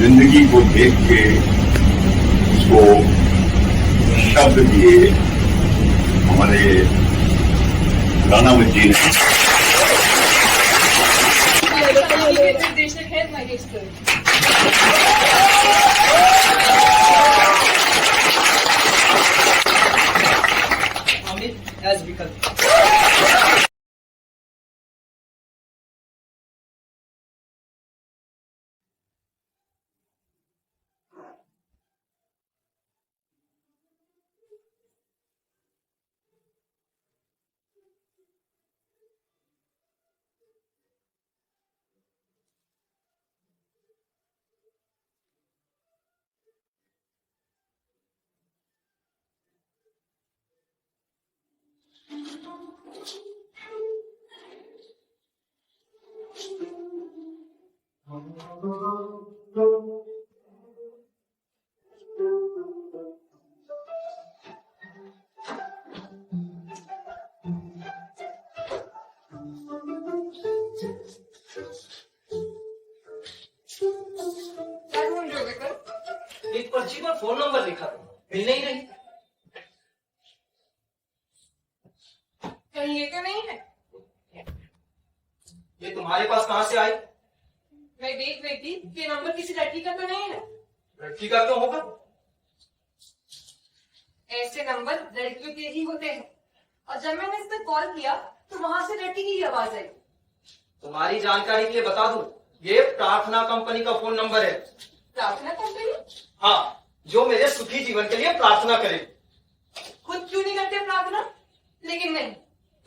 जिंदगी को देख के उसको शब्द दिए हमारे राणा जी ने। as विकल्प। एक पर्ची पर फोन नंबर लिखा था, मिलने ही नहीं। कहीं ये तो नहीं है? ये तुम्हारे पास कहाँ से आई? मैं देख रही थी कि नंबर किसी लड़की का तो नहीं है। लड़की का क्यों होगा? ऐसे नंबर लड़कियों के ही होते हैं, और जब मैंने इस पर कॉल किया तो वहां से लड़की की आवाज आई। तुम्हारी जानकारी के लिए बता दूं, ये प्रार्थना कंपनी का फोन नंबर है। प्रार्थना कंपनी? हाँ, जो मेरे सुखी जीवन के लिए प्रार्थना करे। खुद क्यों नहीं करते प्रार्थना? लेकिन नहीं,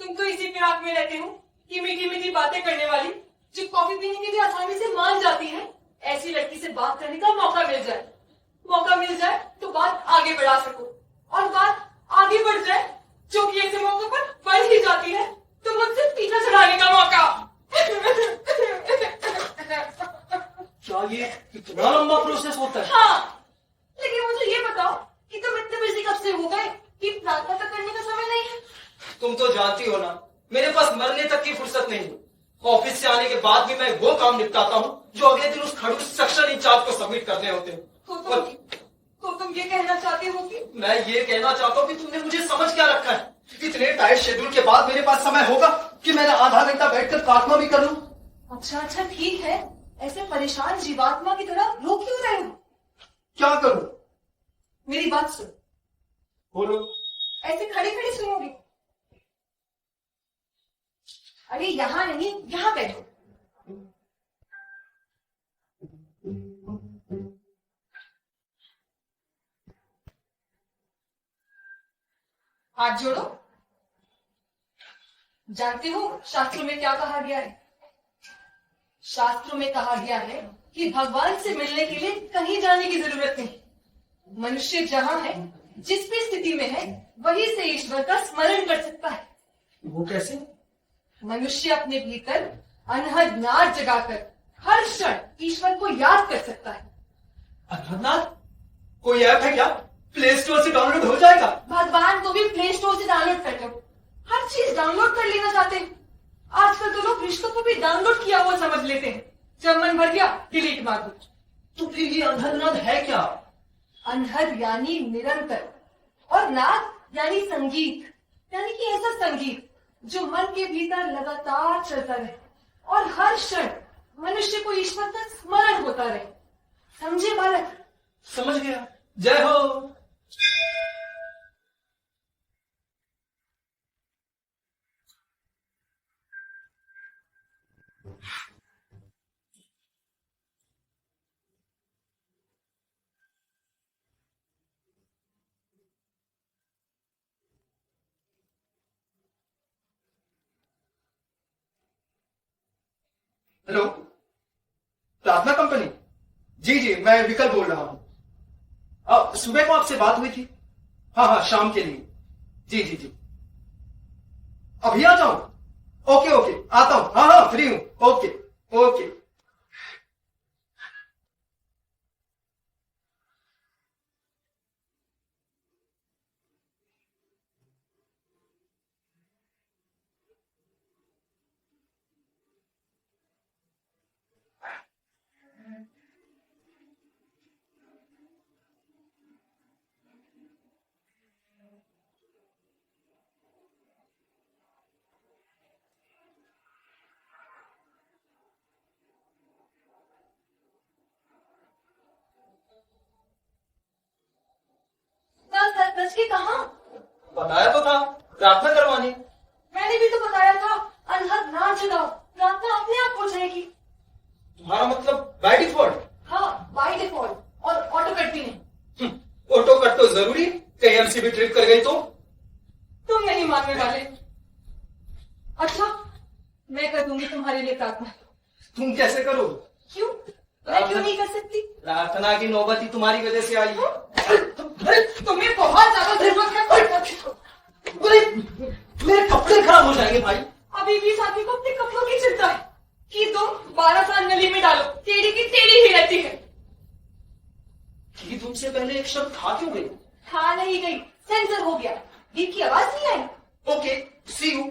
तुम तो इसी फिराक में रहते हो कि मीठी मीठी बातें करने वाली, जो कॉफी पीने के लिए आसानी से मान जाती है, ऐसी लड़की से बात करने का मौका मिल जाए तो बात आगे बढ़ा सको, और बात आगे बढ़ जाए जो कि ऐसे मौके पर बढ़ ही जाती है तो मुझसे पीछा छुड़ाने का मौका। क्या ये इतना लंबा प्रोसेस होता है? हाँ, लेकिन मुझे ये बताओ कि तुम इतने बिजी कब से हो गए कि प्रार्थना तक करने का समय नहीं है? तुम तो जानती हो ना, मेरे पास मरने तक की फुर्सत नहीं है। ऑफिस से आने के बाद भी मैं वो काम निपटाता हूँ जो अगले दिन उस खड़ूस सेक्शन इंचार्ज को सबमिट करने होते हैं। तो तुम ये कहना चाहते हो कि? मैं ये कहना चाहता हूँ कि तुमने मुझे समझ क्या रखा है? इतने टाइट शेड्यूल के बाद मेरे पास समय होगा कि मैंने आधा घंटा बैठकर प्रार्थना भी कर लूं? अच्छा ठीक है, ऐसे परेशान जीवात्मा की तरह रो क्यों रहे हो? क्या करूं? मेरी बात सुन। बोलो। ऐसे खड़े खड़े सुनोगे? अरे यहाँ नहीं, यहाँ बैठो। हाथ जोड़ो। जानते हो शास्त्रों में क्या कहा गया है? शास्त्रों में कहा गया है कि भगवान से मिलने के लिए कहीं जाने की जरूरत नहीं। मनुष्य जहाँ है, जिस भी स्थिति में है, वहीं से ईश्वर का स्मरण कर सकता है। वो कैसे? मनुष्य अपने भीतर अनहद नाद जगाकर हर क्षण ईश्वर को याद कर सकता है। अनहद नाद? कोई ऐप है क्या? प्ले स्टोर से डाउनलोड हो जाएगा? भगवान को भी प्ले स्टोर से डाउनलोड कर लो। हर चीज डाउनलोड कर लेना चाहते हैं। आजकल तो लोग रिश्तों को भी डाउनलोड किया हुआ समझ लेते हैं। जब मन भर गया डिलीट मार दो। तो फिर ये अनहद नाद है क्या? अनहद यानी निरंतर, और नाद यानी संगीत, यानी कि ऐसा संगीत जो मन के भीतर लगातार चलता रहे और हर क्षण मनुष्य को ईश्वर का स्मरण होता रहे। समझे बालक? समझ गया। जय हो। हेलो, प्रार्थना कंपनी? जी जी, मैं विकल्प बोल रहा हूँ। सुबह को आपसे बात हुई थी। हाँ हाँ, शाम के लिए। जी जी जी। अभी आ जाऊं? ओके ओके, आता हूं। हाँ हाँ, फ्री हूं। Okay okay. सच के कहा? बताया तो था, प्रार्थना करवानी। मैंने भी तो बताया था, अनहद ना जगाओ, प्रार्थना अपने आप हो जाएगी। तुम्हारा मतलब बाय डिफॉल्ट? हाँ, बाय डिफॉल्ट, और ऑटो कट भी नहीं। ऑटो कट तो जरूरी, कहीं एमसीबी ट्रिप कर गई तो? तुम नहीं मानने वाले। अच्छा, मैं कर दूंगी तुम्हारे लिए प्रार्थना। तुम कैसे करो? क्यों? मैं क्यों नहीं कर सकती? प्रार्थना की नौबत ही तुम्हारी वजह से आई। तुम्हें बहुत ज्यादा जरूरत है। अरे, मेरे कपड़े खराब हो जाएंगे भाई। अभी भी साथी को अपने कपड़ों की चिंता है कि तुम 12 साल नली में डालो, टेढ़ी की टेढ़ी ही रहती है। कि तुमसे पहले एक शब्द खा क्यों गई? खा नहीं गई, सेंसर हो गया, बीप की आवाज नहीं आई। Okay, C you.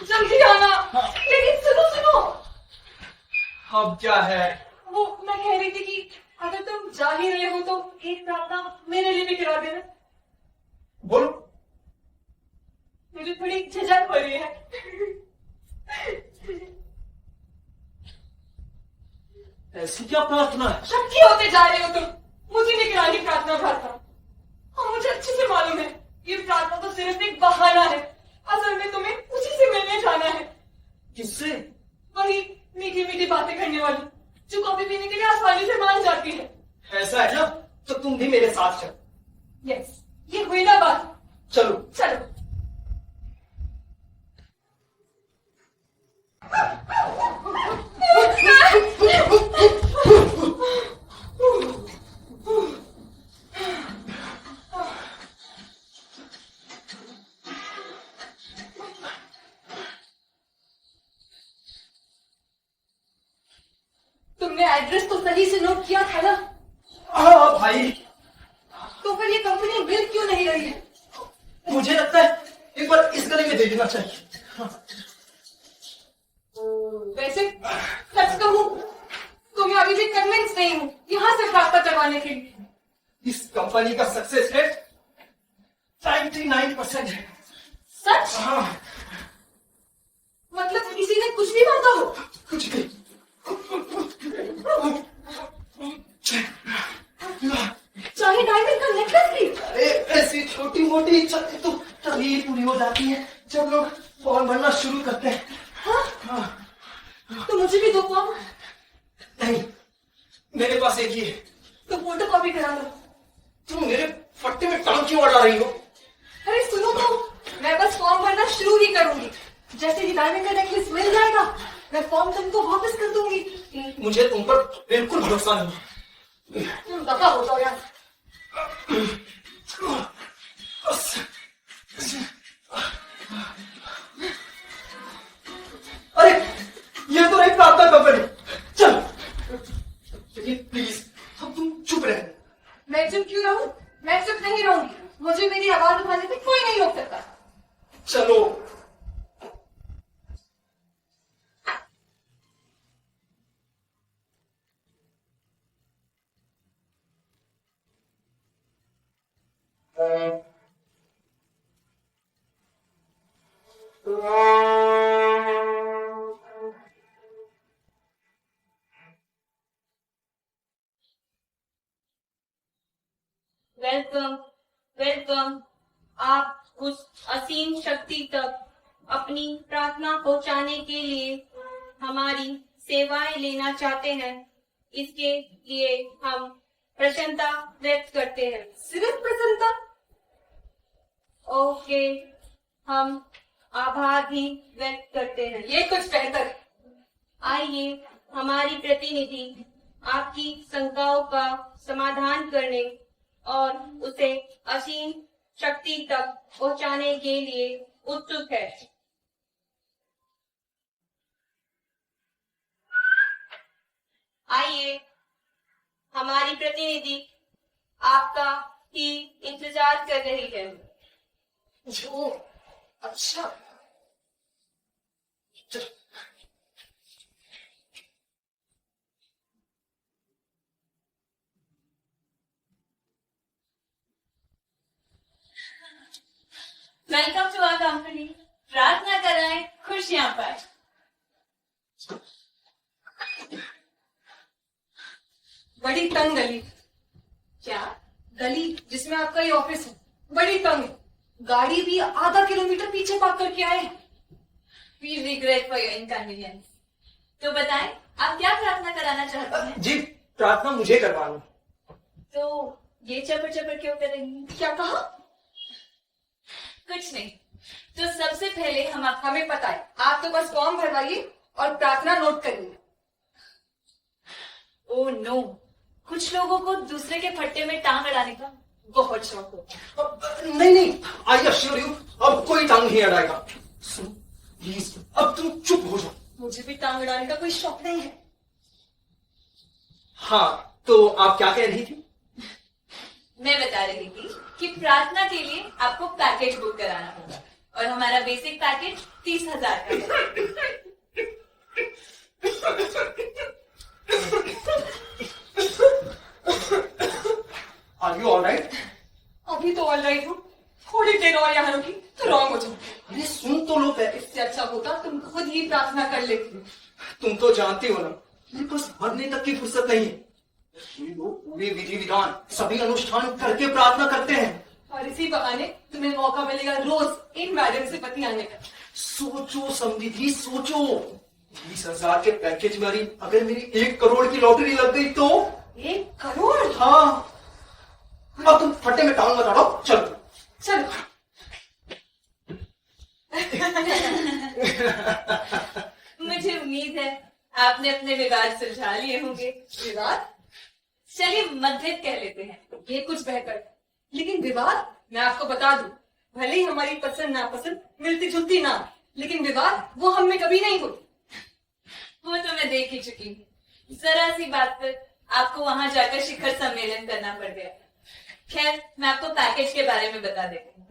जल्दी आना। लेकिन सुनो सुनो, अब क्या है? वो मैं कह रही थी कि अगर तुम जा ही रहे हो तो एक प्रार्थना मेरे लिए भी करा देना। बोलो। मुझे थोड़ी झिझक हो रही है। ऐसी क्या प्रार्थना है? शक्की होते जा रहे हो तुम, मुझे नहीं करानी प्रार्थना प्रार्थना। और मुझे अच्छे से मालूम है ये प्रार्थना तो सिर्फ एक बहाना है, असल में तुम्हें उसी से मिलने जाना है। किससे? वही मीठी मीठी बातें करने वाली जो कॉफी पीने के लिए आसानी से मान जाती है। ऐसा है ना, तो तुम भी मेरे साथ चलो। यस, ये हुई ना बात। चलो। चलो। तुमने एड्रेस तो सही से नोट किया था ना? हाँ भाई। तो फिर ये कंपनी मिल क्यों नहीं रही है? मुझे लगता है एक बार इस गली में देख लेना चाहिए। वैसे सच कहूं तो मैं अभी भी कन्विंस नहीं हूं यहां से प्रार्थना करवाने के लिए। इस कंपनी का सक्सेस रेट 99% है। सच? हाँ। मतलब किसी ने कुछ भी मांगा हो? कुछ भी। चाहे डायमंड का नेकलेस भी? अरे ऐसी छोटी मोटी इच्छाएं तो तभी पूरी हो जाती है जब लोग फॉर्म भरना शुरू करते हैं। हाँ? हाँ। तो मुझे भी दो फॉर्म। नहीं, मेरे पास एक ही है। तो फोटो कॉपी करा लो। तुम मेरे फट्टे में टांग क्यों अड़ा रही हो? अरे सुनो तो, मैं बस फॉर्म भरना शुरू ही करूंगी। जैसे ही डायमंड का नेकलेस मिल जाएगा मैं फॉर्म तुमको वापस कर दूंगी। मुझे तुम पर बिल्कुल भरोसा नहीं। तुम दफा हो जाओ यार। अरे ये तो नहीं प्रार्थना कंपनी। चल, लेकिन प्लीज अब तुम चुप रहे। मैं चुप क्यों रहूं? मैं चुप नहीं रहूंगी, मुझे मेरी आवाज उठाने से कोई नहीं रोक सकता। चलो। Welcome welcome. आप उस असीम शक्ति तक अपनी प्रार्थना पहुंचाने के लिए हमारी सेवाएं लेना चाहते हैं, इसके लिए हम प्रसन्नता व्यक्त करते हैं। सिर्फ प्रसन्नता? ओके, हम आभार भी व्यक्त करते हैं। ये कुछ बेहतर है। आइए, हमारी प्रतिनिधि आपकी शंकाओं का समाधान करने और उसे असीम शक्ति तक पहुंचाने के लिए उत्सुक है। आइए, हमारी प्रतिनिधि आपका ही इंतजार कर रही है। जो अच्छा, चलो। Welcome to our company. प्रार्थना कराएं खुशियां पाए। बड़ी तंग गली। क्या? गली गाड़ी भी आधा किलोमीटर पीछे पार्क करके आए। We regret for your inconvenience. तो बताएं, आप क्या प्रार्थना कराना चाहते हैं? जी, प्रार्थना मुझे करवानी। तो ये चपर चपर क्यों कर रही हैं? क्या कहा? कुछ नहीं। तो सबसे पहले हम आप हमें पता है, आप तो बस फॉर्म भरवाइए और प्रार्थना नोट करिए। ओ नो, कुछ लोगों को दूसरे के फट्टे में टांग अड़ाने का बहुत शौक होता है। नहीं, आई अश्योर यू, अब कोई टांग नहीं अड़ाएगा। सुन प्लीज, अब तुम चुप हो जाओ। मुझे भी टांग अड़ाने का कोई शौक नहीं है। हाँ, तो आप क्या कह रही थी? मैं बता रही थी कि प्रार्थना के लिए आपको पैकेज बुक कराना होगा और हमारा बेसिक पैकेज 30,000 का है। Are you alright? अभी तो ऑलराइट हूँ, थोड़ी देर और यहाँ रुकी तो रॉन्ग हो जाऊँ। अरे सुन तो लो पहले। इससे अच्छा होता तुम खुद ही प्रार्थना कर लेती। तुम तो जानती हो ना, मेरे पास मरने तक की फुर्सत नहीं है। ये लोग पूरे विधि विधान सभी अनुष्ठान करके प्रार्थना करते हैं। और इसी बहाने तुम्हें मौका मिलेगा रोज इन मैडम से बतियाने का। सोचो समृद्धि, सोचो 20,000 के पैकेज में अगर मेरी 1 करोड़ की लॉटरी लग गई तो? 1 करोड़? हाँ, अब तुम फटे में टांग मत अड़ाओ, चलो। चलो। मुझे उम्मीद है आपने अपने विवाद सुलझा लिए होंगे। विवाद? चलिए मतभेद कह लेते हैं। ये कुछ बेहतर है। लेकिन विवाद, मैं आपको बता दूं, भले ही हमारी पसंद नापसंद मिलती जुलती ना, लेकिन विवाद वो हम में कभी नहीं होती। वो तो मैं देख ही चुकी हूँ। जरा सी बात पर आपको वहां जाकर शिखर सम्मेलन करना पड़ गया। खैर, मैं आपको पैकेज के बारे में बता देती हूँ।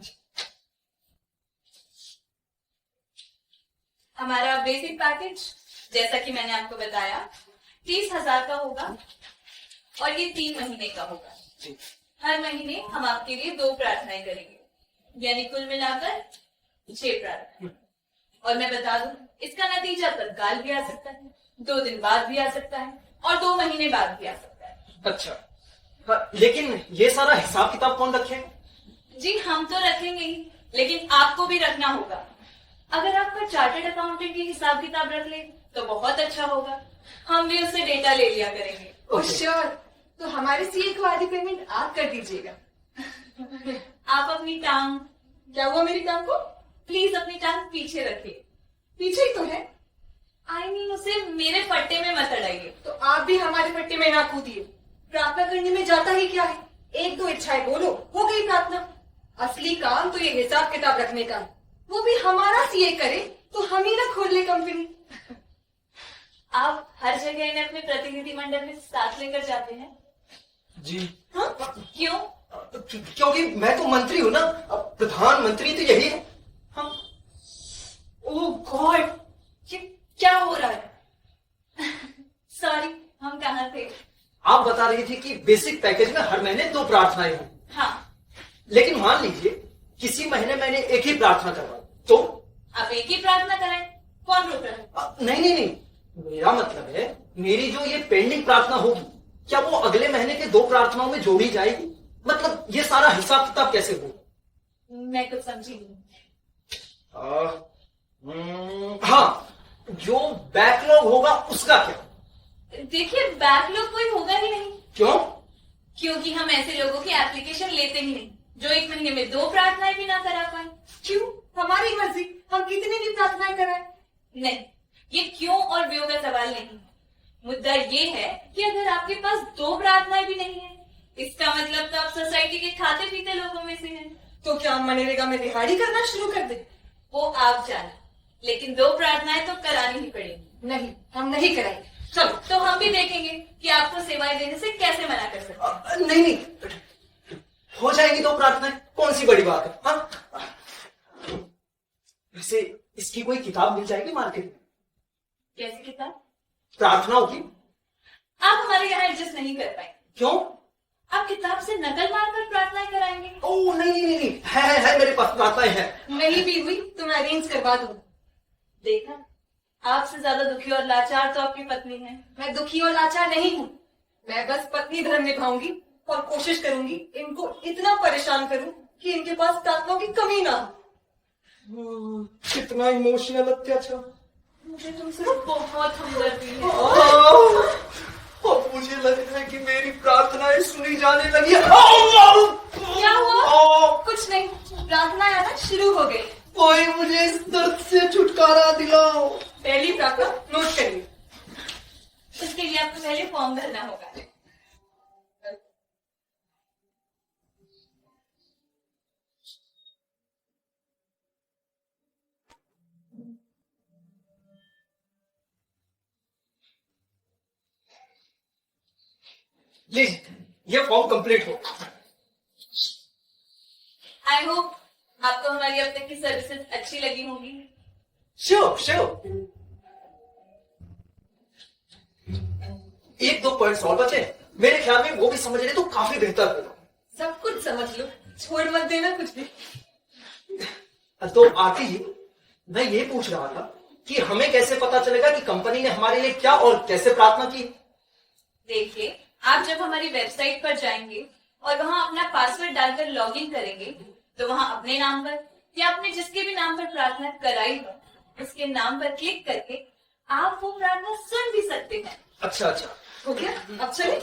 हमारा बेसिक पैकेज, जैसा कि मैंने आपको बताया, 30,000 का होगा और ये 3 महीने का होगा। हर महीने हम आपके लिए 2 प्रार्थनाएं करेंगे, यानी कुल मिलाकर 6 प्रार्थनाएं। और मैं बता दूं, इसका नतीजा तत्काल भी आ सकता है, 2 दिन बाद भी आ सकता है और 2 महीने बाद भी आ सकता है। अच्छा, लेकिन ये सारा हिसाब किताब कौन रखे? जी, हम तो रखेंगे ही, लेकिन आपको भी रखना होगा। अगर आपका चार्टर्ड अकाउंटेंट की हिसाब किताब रख ले तो बहुत अच्छा होगा। हम भी उससे डेटा ले लिया करेंगे। ओह श्योर, तो हमारे सीए को आधी पेमेंट आप कर दीजिएगा। आप अपनी टांग, क्या हुआ मेरी टांग को? प्लीज अपनी टांग पीछे रखिए। पीछे ही तो है। आई मीन, उसे मेरे फट्टे में मत अड़ाइए। तो आप भी हमारे फट्टे में ना कूदिए। प्रार्थना करने में जाता ही क्या है, 1-2 इच्छाएं बोलो, हो गई प्रार्थना। असली काम तो ये हिसाब किताब रखने का है, वो भी हमारा सीए करे तो हम ही ना खोल ले कंपनी। आप हर जगह इन्हें अपने प्रतिनिधि मंडल में साथ लेकर जाते हैं। जी। हाँ? क्यों? क्योंकि मैं तो मंत्री हूँ ना, प्रधानमंत्री तो यही है। हाँ। ओह गॉड, ये क्या हो रहा है? सॉरी, हम कहाँ थे? आप बता रही थी कि बेसिक पैकेज में हर महीने 2 प्रार्थनाएं हों। हाँ। लेकिन मान लीजिए किसी महीने मैंने एक ही प्रार्थना करवाई तो? आप एक ही प्रार्थना कराएं, कौन रोक रहा है? नहीं, मेरा मतलब है मेरी जो ये पेंडिंग प्रार्थना होगी, क्या वो अगले महीने के 2 प्रार्थनाओं में जोड़ी जाएगी? मतलब ये सारा हिसाब किताब कैसे होगा? मैं कुछ समझी नहीं। हाँ, जो बैकलॉग होगा उसका क्या? देखिए, बैकलॉग कोई होगा ही नहीं। क्यों? क्योंकि हम ऐसे लोगों की एप्लीकेशन लेते ही नहीं जो 1 महीने में 2 प्रार्थनाएं भी ना करा पाए। क्यों? हमारी मर्जी, हम कितनी भी प्रार्थनाएं कराएं। नहीं, ये क्यों और व्यों का सवाल नहीं। मुद्दा ये है कि अगर आपके पास 2 प्रार्थनाएं भी नहीं है, इसका मतलब तो आप सोसाइटी के खाते पीते लोगों में से हैं। तो क्या हम मनरेगा में दिहाड़ी करना शुरू कर दें? वो आप जाने, लेकिन 2 प्रार्थनाएं तो करानी ही पड़ेगी। नहीं, हम नहीं कराएंगे। चलो, तो हम भी देखेंगे कि आपको सेवाएं देने से कैसे मना कर सकते हैं। नहीं, हो जाएगी 2 प्रार्थनाएं, कौन सी बड़ी बात है। हाँ? वैसे इसकी कोई किताब मिल जाएगी मार्केट में? कैसी किताब? प्रार्थनाओं की। आप हमारे यहाँ एडजस्ट नहीं कर पाएंगे। क्यों? आप किताब से नकल मारकर प्रार्थनाएं कराएंगे। ओह नहीं, है मेरे पास प्रार्थनाएं हैं। नहीं भी हुई तो मैं अरेंज करवा दूंगा। देखा, आपसे ज्यादा दुखी और लाचार तो आपकी पत्नी है। मैं दुखी और लाचार नहीं हूँ, मैं बस पत्नी धर्म निभाऊंगी और कोशिश करूंगी इनको इतना परेशान करूं कि इनके पास प्रार्थनाओं की कमी ना हो। कितना इमोशनल अत्याचार। मुझे तुमसे बहुत हमदर्दी है। और मुझे लग रहा है कि मेरी प्रार्थनाएं सुनी जाने लगी। क्या हुआ? कुछ नहीं, प्रार्थना आना शुरू हो गई। कोई मुझे इस दर्द से छुटकारा दिलाओ। पहली प्रार्थना नोट करिए। उसके लिए आपको पहले फॉर्म भरना होगा। ले, ये फॉर्म कंप्लीट हो। आई होप आपको हमारी अब तक की सर्विसेज अच्छी लगी होंगी। Sure sure. एक दो पॉइंट्स और बचे, मेरे ख्याल में वो भी समझ ले तो काफी बेहतर होगा। सब कुछ समझ लो, छोड़ मत देना कुछ भी। तो आती ही मैं ये पूछ रहा था कि हमें कैसे पता चलेगा कि कंपनी ने हमारे लिए क्या और कैसे प्रार्थना की। देखिए, आप जब हमारी वेबसाइट पर जाएंगे और वहां अपना पासवर्ड डालकर लॉगिन करेंगे, तो वहां अपने नाम पर या आपने जिसके भी नाम पर प्रार्थना कराई हो, उसके नाम पर क्लिक करके आप वो प्रार्थना सुन भी सकते हैं। अच्छा अच्छा, हो गया, अब चले।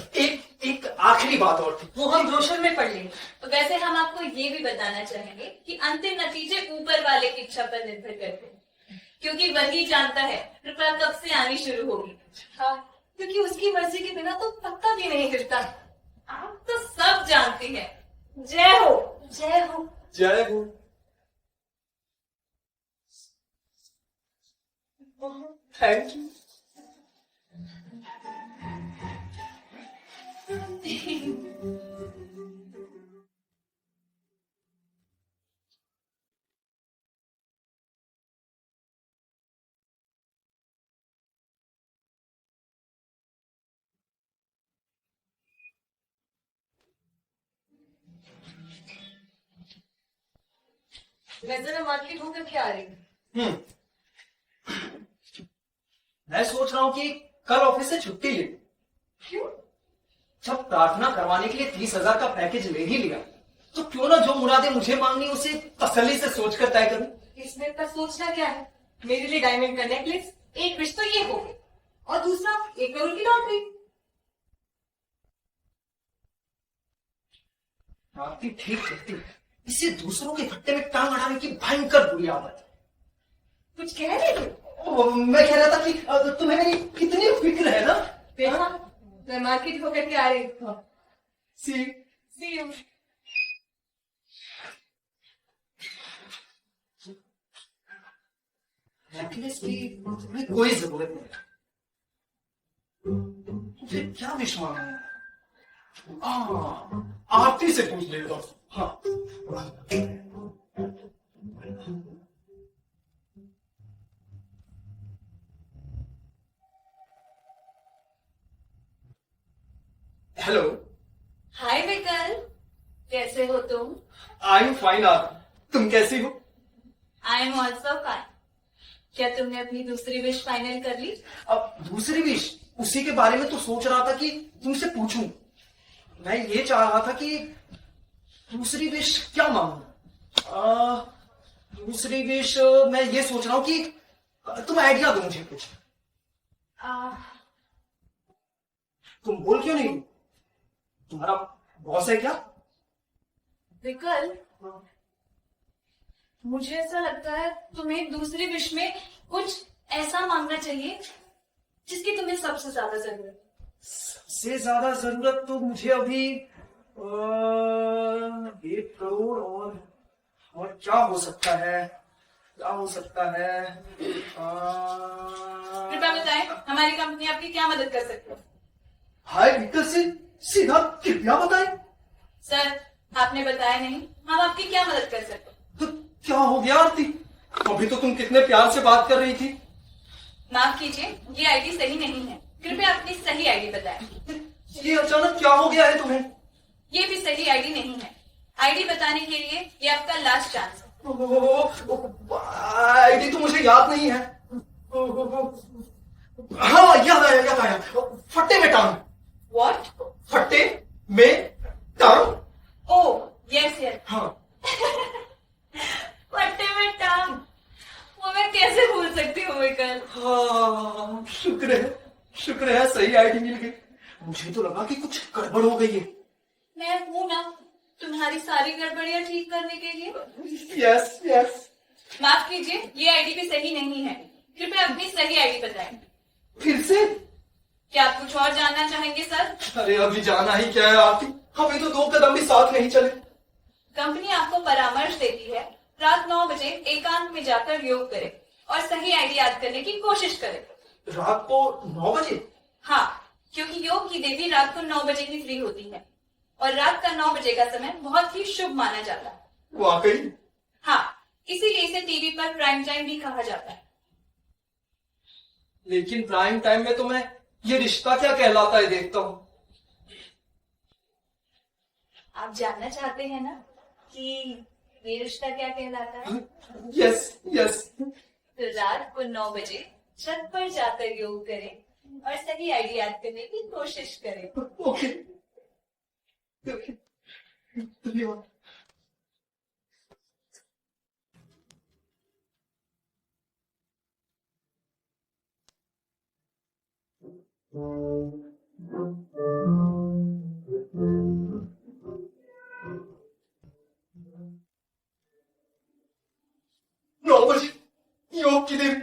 एक आखिरी बात और थी, वो हम ब्रोशर में पढ़ लेंगे। तो वैसे हम आपको ये भी बताना चाहेंगे कि अंतिम नतीजे ऊपर वाले की इच्छा पर निर्भर करते हैं, क्योंकि वही जानता है कृपा कब से आनी शुरू होगी। हाँ, क्योंकि उसकी मर्जी के बिना तो पत्ता भी नहीं हिलता। आप तो सब जानते हैं। जय हो। जय हो। जय हो। Thank you. वैसे मैं मार्केट होकर क्या आ रही हूँ। मैं सोच रहा हूँ कि कल ऑफिस से छुट्टी ले। क्यों? जब प्रार्थना करवाने के लिए 30,000 का पैकेज ले ही लिया, तो क्यों ना जो मुरादें मुझे मांगनी उसे तसल्ली से सोचकर तय करूं। इसमें इतना सोचना क्या है? मेरे लिए डायमंड का नेकलेस, एक विश तो ये हो गई, और दूसरा 1 करोड़ की लॉटरी। आरती ठीक कहती है, इसे दूसरों के भट्टे में टांग अड़ाने की भयंकर बुरी आदत है। कुछ कह रहे थे? मैं कह रहा था कि तुम्हें मेरी कितनी फिक्र है ना। देखा, मैं मार्केट होकर के आ रही हूँ। सी See you. नेकलेस की तुम्हें कोई जरूरत नहीं। मुझे क्या विश मांगना है? आरती से पूछ लेता हूँ। हाँ, हेलो। हाय विकल, कैसे हो तुम? I am fine. आप तुम कैसी हो? I am also fine. क्या तुमने अपनी दूसरी विश फाइनल कर ली? अब दूसरी विश, उसी के बारे में तो सोच रहा था कि तुमसे पूछूं। मैं ये चाह रहा था कि दूसरी विश क्या मांगूं। दूसरी विश मैं ये सोच रहा हूं कि तुम आइडिया दो मुझे कुछ। तुम बोल क्यों नहीं? तुम्हारा बॉस है क्या? विकल, मुझे ऐसा लगता है तुम्हें दूसरी विश में कुछ ऐसा मांगना चाहिए जिसकी तुम्हें सबसे ज्यादा जरूरत है। सबसे ज्यादा जरूरत तो मुझे अभी 1 करोड़ और क्या हो सकता है? क्या हो सकता है? कृपया बताएं, हमारी कंपनी आपकी क्या मदद कर सकती है? हाय विकल से सीधा कृपया बताएं। सर, आपने बताया नहीं, हम आपकी क्या मदद कर सकते हैं? तो क्या हो गया आरती? अभी तो तुम कितने प्यार से बात कर रही थी। माफ कीजिए, ये आईडी सही नहीं है। कृपया अपनी सही आईडी बताएं। ये अचानक क्या हो गया है तुम्हें? ये भी सही आईडी नहीं है। आईडी बताने के लिए ये आपका लास्ट चांस है। आईडी तो मुझे याद नहीं है। हाँ, याद आया। फट्टे में टांग। What? फट्टे में टांग। Oh, yes, yes. हाँ, पट्टे में टांग, वो मैं कैसे भूल सकती हूँ विकल। हाँ, शुक्र है सही आईडी मिल गई। मुझे तो लगा कि कुछ गड़बड़ हो गई है। मैं हूं ना तुम्हारी सारी गड़बड़ियां ठीक करने के लिए। Yes yes. माफ कीजिए, ये आईडी भी सही नहीं है, कृपया अपनी सही आईडी बताएं। फिर से? क्या आप कुछ और जानना चाहेंगे सर? अरे अभी जाना ही क्या है आरती, अभी तो 2 कदम भी साथ नहीं चले। कंपनी आपको परामर्श देती है रात 9 बजे एकांत में जाकर योग करें और सही आईडी याद करने की कोशिश करें। रात को 9 बजे? हाँ, क्योंकि योग की देवी रात को 9 बजे ही फ्री होती है और रात का 9 बजे का समय बहुत ही शुभ माना जाता है। वाकई? हाँ, इसीलिए इसे टीवी पर प्राइम टाइम भी कहा जाता है। लेकिन प्राइम टाइम में तो मैं ये रिश्ता क्या कहलाता है देखता हूँ। आप जानना चाहते हैं ना कि ये रिश्ता क्या कहलाता है? Yes yes. तो रात को 9 बजे छत पर जाकर योग करें और सही आईडी याद करने की कोशिश करें। ओके, धन्यवाद। नौ बजे योग की देवी,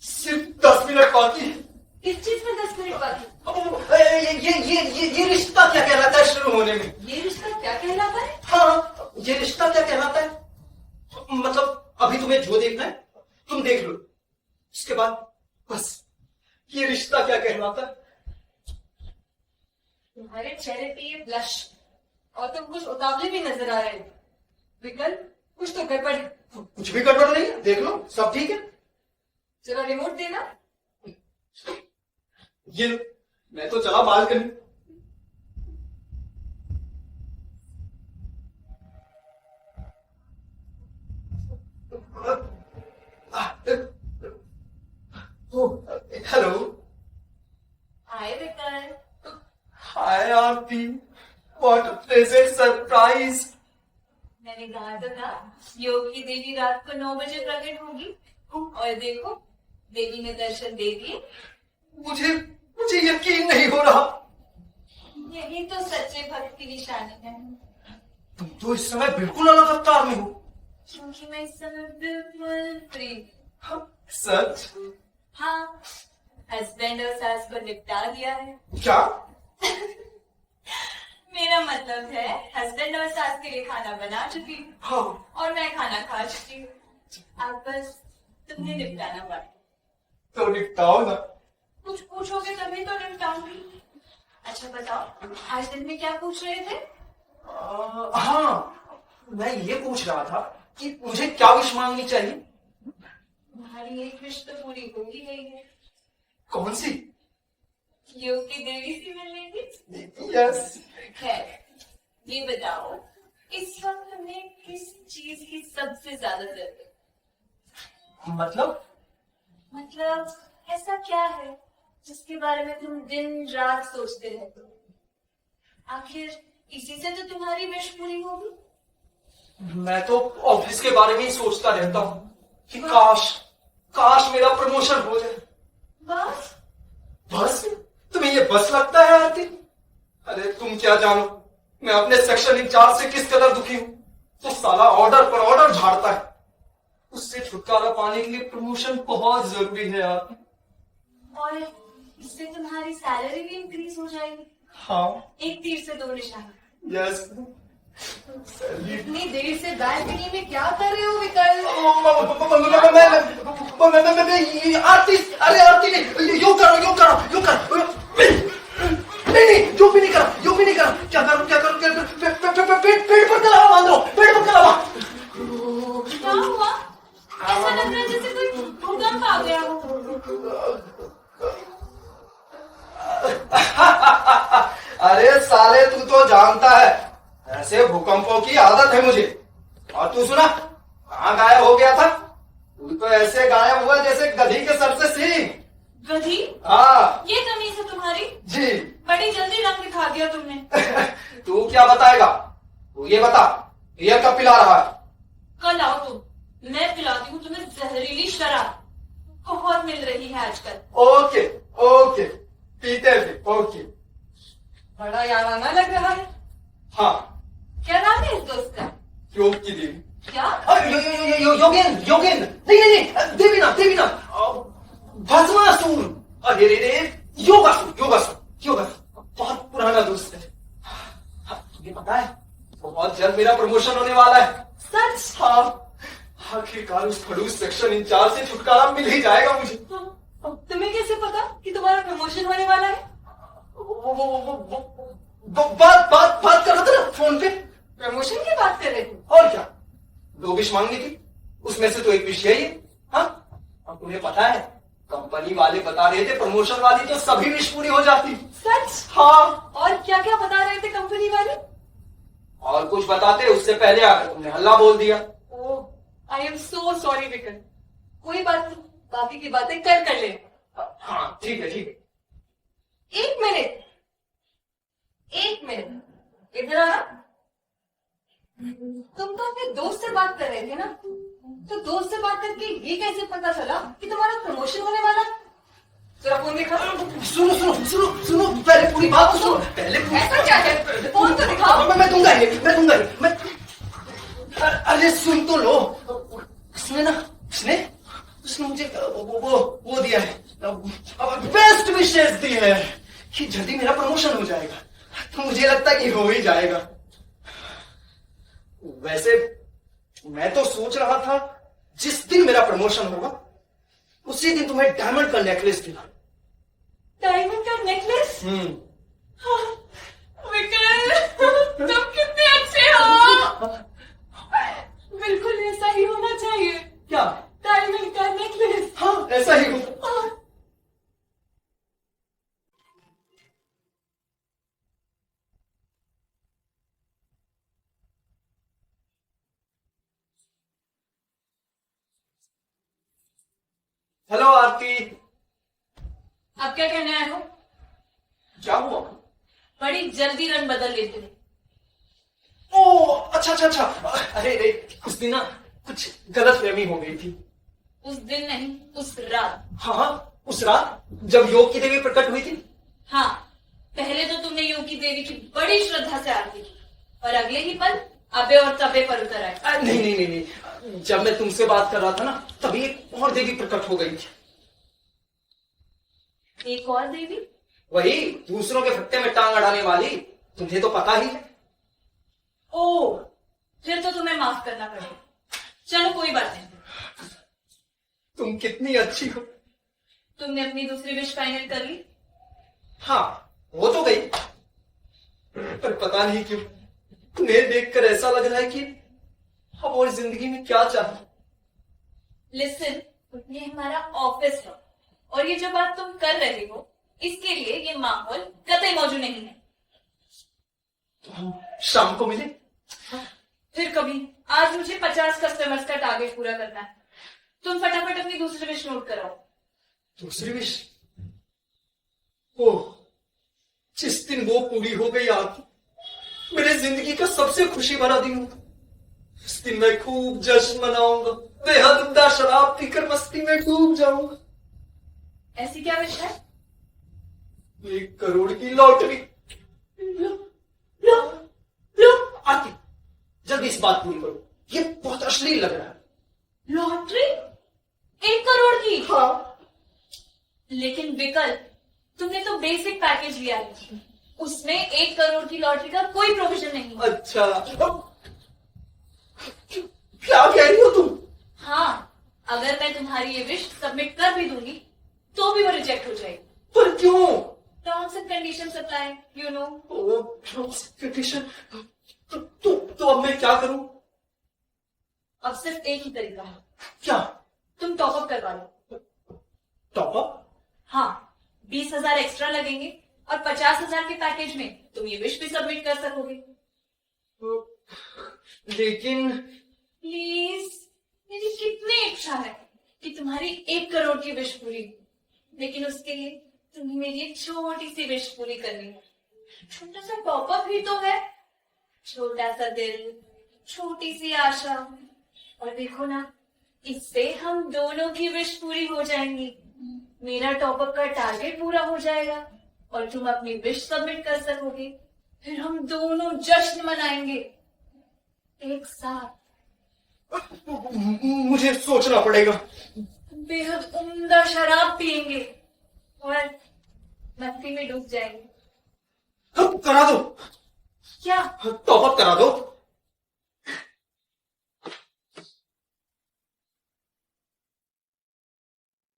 सिर्फ 10 मिनट बाकी है। किस चीज में 10 मिनट बाकी? ये रिश्ता क्या कहलाता है शुरू होने में? ये रिश्ता क्या कहलाता है? हाँ, ये रिश्ता क्या कहलाता है? मतलब अभी तुम्हें जो देखना है तुम देख लो, उसके बाद बस ये रिश्ता क्या कहलाता है? तुम्हारे चेहरे पे ये ब्लश और तुम कुछ उतावले भी नजर आ रहे हो। विकल, कुछ तो गड़बड़ है। कुछ भी गड़बड़ नहीं है, देख लो सब ठीक है। जरा रिमोट देना। ये लो, मैं तो चला बालकनी। हेलो। हाय विकल। हाय आरती, व्हाट अ प्लेजेंट सरप्राइज। मैंने कहा तो था योग की देवी रात को 9 बजे प्रकट होगी और देखो देवी ने दर्शन दे दिए। मुझे यकीन नहीं हो रहा। यही तो सच्चे भक्त की निशानी है। तुम तो इस समय बिल्कुल अलग अवतार में हो। क्योंकि मैं इस समय बिल्कुल फ्री। हाँ, सच? हाँ, हस्बैंड और सास को निपटा दिया है। क्या? मेरा मतलब है हस्बैंड और सास के लिए खाना बना चुकी हूँ। हाँ। और मैं खाना खा चुकी हूँ। आप बस तुम्हें निपटाना पड़ा। तो निपटाओ ना। कुछ पूछोगे तभी तो निपटाऊंगी। अच्छा बताओ, आज दिन में क्या पूछ रहे थे? हाँ, मैं ये पूछ रहा था कि मुझे क्या विश मांगनी चाहिए। तुम्हारी एक विश तो पूरी हो ही गई है। कौन सी? योग की देवी से मिलने की। यस। खैर, ये बताओ इस वक्त तुम्हें किस चीज की सबसे ज्यादा जरूरत है? मतलब ऐसा क्या है जिसके बारे में तुम दिन रात सोचते रहते हो? आखिर इसी से तो तुम्हारी विश पूरी होगी। मैं तो ऑफिस के बारे में ही सोचता रहता हूँ कि काश मेरा प्रमोशन हो जाए। बस बस? तुम्हें ये बस लगता है आरती? अरे तुम क्या जानो मैं अपने सेक्शन इंचार्ज से किस कदर दुखी हूँ। तो साला ऑर्डर पर ऑर्डर झाड़ता है। उससे छुटकारा पाने के लिए प्रमोशन बहुत जरूरी है आरती। और इससे तुम्हारी सैलरी भी इंक्रीज हो जाएगी। हाँ। एक तीर से 2 निशाना। यस। इतनी देर से बालकनी में क्या कर रहे हो विकल? आरती, अरे आरती नहीं, योग करो। नहीं, योग भी नहीं करा। क्या करो? पेट पर कलावा बांध लो, पेट पर कलावा। क्या हुआ? ऐसा लग रहा है जैसे कोई भूकंप आ गया हो। अरे साले तू तो जानता है ऐसे भूकंपों की आदत है मुझे। और तू सुना कहाँ गायब हो गया था? तू तो ऐसे गायब हुआ जैसे गधी के सर से सींग। गधी? हाँ। ये तमीज है तुम्हारी? जी। बड़ी जल्दी रंग दिखा दिया तुमने। तू क्या बताएगा? तू ये बता रिया कब पिला रहा है? कल आओ तुम, मैं पिलाती हूँ तुम्हें जहरीली शराब, बहुत मिल रही है आजकल। ओके ओके, पीते हैं फिर, ओके। बड़ा याराना लग रहा है। हाँ, क्या नाम है इस दोस्त का? योग की देवी। क्या? योगेंद्र योगेंद्र, नहीं नहीं नहीं, देवी ना देवी ना, भस्मासुर, अरे रे रे, योगासुर योगासुर योगासुर, बहुत पुराना दोस्त है। हाँ, तुम्हें पता है बहुत जल्द मेरा प्रमोशन होने वाला है। सच? हाँ, आखिरकार उस खड़ूस सेक्शन इंचार्ज से छुटकारा मिल ही जाएगा मुझे। तुम्हें कैसे पता कि तुम्हारा प्रमोशन होने वाला है? बात कर रहा था ना फोन पे। प्रमोशन की बात कर रहे थे? और क्या, 2 विश मांगनी थी, उसमें से तो एक विश यही है। हाँ, और तुम्हें पता है कंपनी वाले बता रहे थे प्रमोशन वाली तो सभी विश पूरी हो जाती। सच? हाँ, और क्या क्या बता रहे थे कंपनी वाले? और कुछ बताते उससे पहले आकर तुमने हल्ला बोल दिया। ओह, आई एम सो सॉरी विकल। कोई बात नहीं, बाकी की बातें कर ले। हाँ ठीक है ठीक है। एक मिनट, एक मिनट, इधर आना। तुम तो अपने दोस्त से बात कर रहे थे ना, तो दोस्त से बात करके ये कैसे पता चला कि तुम्हारा प्रमोशन होने वाला है? जरा फोन दिखा। सुनो सुनो सुनो सुनो, पहले पूरी बात तो सुनो, पहले ऐसा क्या है? फोन तो दिखाओ। मैं दूंगा ये, मैं दूंगा ये, मैं, अरे सुन तो लो। उसने मुझे वो दिया है, बेस्ट विशेस दी है कि जल्दी मेरा प्रमोशन हो जाएगा। तो मुझे लगता है कि हो ही जाएगा। वैसे मैं तो सोच रहा था जिस दिन मेरा प्रमोशन होगा उसी दिन तुम्हें डायमंड का नेकलेस दिला। डायमंड का नेकलेस? विकल, तुम कितने अच्छे हो। बिल्कुल ऐसा ही होना चाहिए। क्या? डायमंड का नेकलेस। हाँ, ऐसा ही हो। हेलो आरती। अब क्या कहने आए हो? क्या हुआ? बड़ी जल्दी रंग बदल लेते हो। ओ अच्छा अच्छा अच्छा, अरे अरे उस दिन ना कुछ गलत फहमी हो गई थी। उस दिन नहीं, उस रात। हाँ हाँ, उस रात जब योग की देवी प्रकट हुई थी। हाँ, पहले तो तुमने योग की देवी की बड़ी श्रद्धा से आरती की और अगले ही पल अबे और तबे पर उतर आए। नहीं नहीं नहीं नहीं, जब मैं तुमसे बात कर रहा था ना तभी एक और देवी प्रकट हो गई थी। एक और देवी? वही दूसरों के फट्टे में टांग अड़ाने वाली, तुम्हें तो पता ही है। ओह, फिर तो तुम्हें माफ करना पड़ेगा। चलो कोई बात नहीं। तुम कितनी अच्छी हो। तुमने अपनी दूसरी विश फाइनल कर ली? हाँ, वो तो गई, पर पता नहीं क्यों तुम्हें देखकर ऐसा लग रहा है कि हम और जिंदगी में क्या चाहते। लिसन, ये हमारा ऑफिस है और ये जो बात तुम कर रहे हो इसके लिए ये माहौल कतई मौजूद नहीं है। तो हम शाम को मिले? फिर कभी। आज मुझे 50 कस्टमर्स का टारगेट पूरा करना है। तुम फटाफट अपनी दूसरी विश नोट कराओ। दूसरी विश? ओह, जिस दिन वो पूरी हो गई आरती, मेरे जिंदगी का सबसे खुशी भरा दिन होगा। उस दिन मैं खूब जश्न मनाऊंगा, बेहद उम्दा शराब पीकर मस्ती में डूब जाऊंगा। ऐसी क्या विश है? 1 करोड़ की लॉटरी। लो आरती, जल्दी इस बात पूरी करो, ये बहुत अश्लील लग रहा है। लॉटरी? 1 करोड़ की? हाँ, लेकिन विकल्प, तुमने तो बेसिक पैकेज लिया है, उसमें 1 करोड़ की लॉटरी का कोई प्रोविजन नहीं है। अच्छा, क्या कह रही हो तुम? हाँ, अगर मैं तुम्हारी ये विश सबमिट कर भी दूंगी तो भी वो रिजेक्ट हो जाएगी। पर क्यों? Terms and condition apply, you know. Condition. तो अब मैं क्या करूं? अब सिर्फ एक ही तरीका है। क्या? तुम टॉपअप करवा लो। टॉपअप? हाँ, 20,000 एक्स्ट्रा लगेंगे और 50,000 के पैकेज में तुम ये विश भी सबमिट कर सकोगे। लेकिन प्लीज, मेरी कितनी इच्छा है कि तुम्हारी 1 करोड़ की विश पूरी हो, लेकिन उसके लिए तुम्हें मेरी एक छोटी सी विश पूरी करनी है। छोटा सा टॉपअप ही तो है, छोटा सा दिल, छोटी सी आशा। और देखो ना, इससे हम दोनों की विश पूरी हो जाएंगी। मेरा टॉपअप का टारगेट पूरा हो जाएगा और तुम अपनी विश सबमिट कर सकोगे। फिर हम दोनों जश्न मनाएंगे एक साथ। मुझे सोचना पड़ेगा। बेहद उम्दा शराब पियेंगे और मस्ती में डूब जाएंगे। करा दो। क्या? टॉपअप करा दो।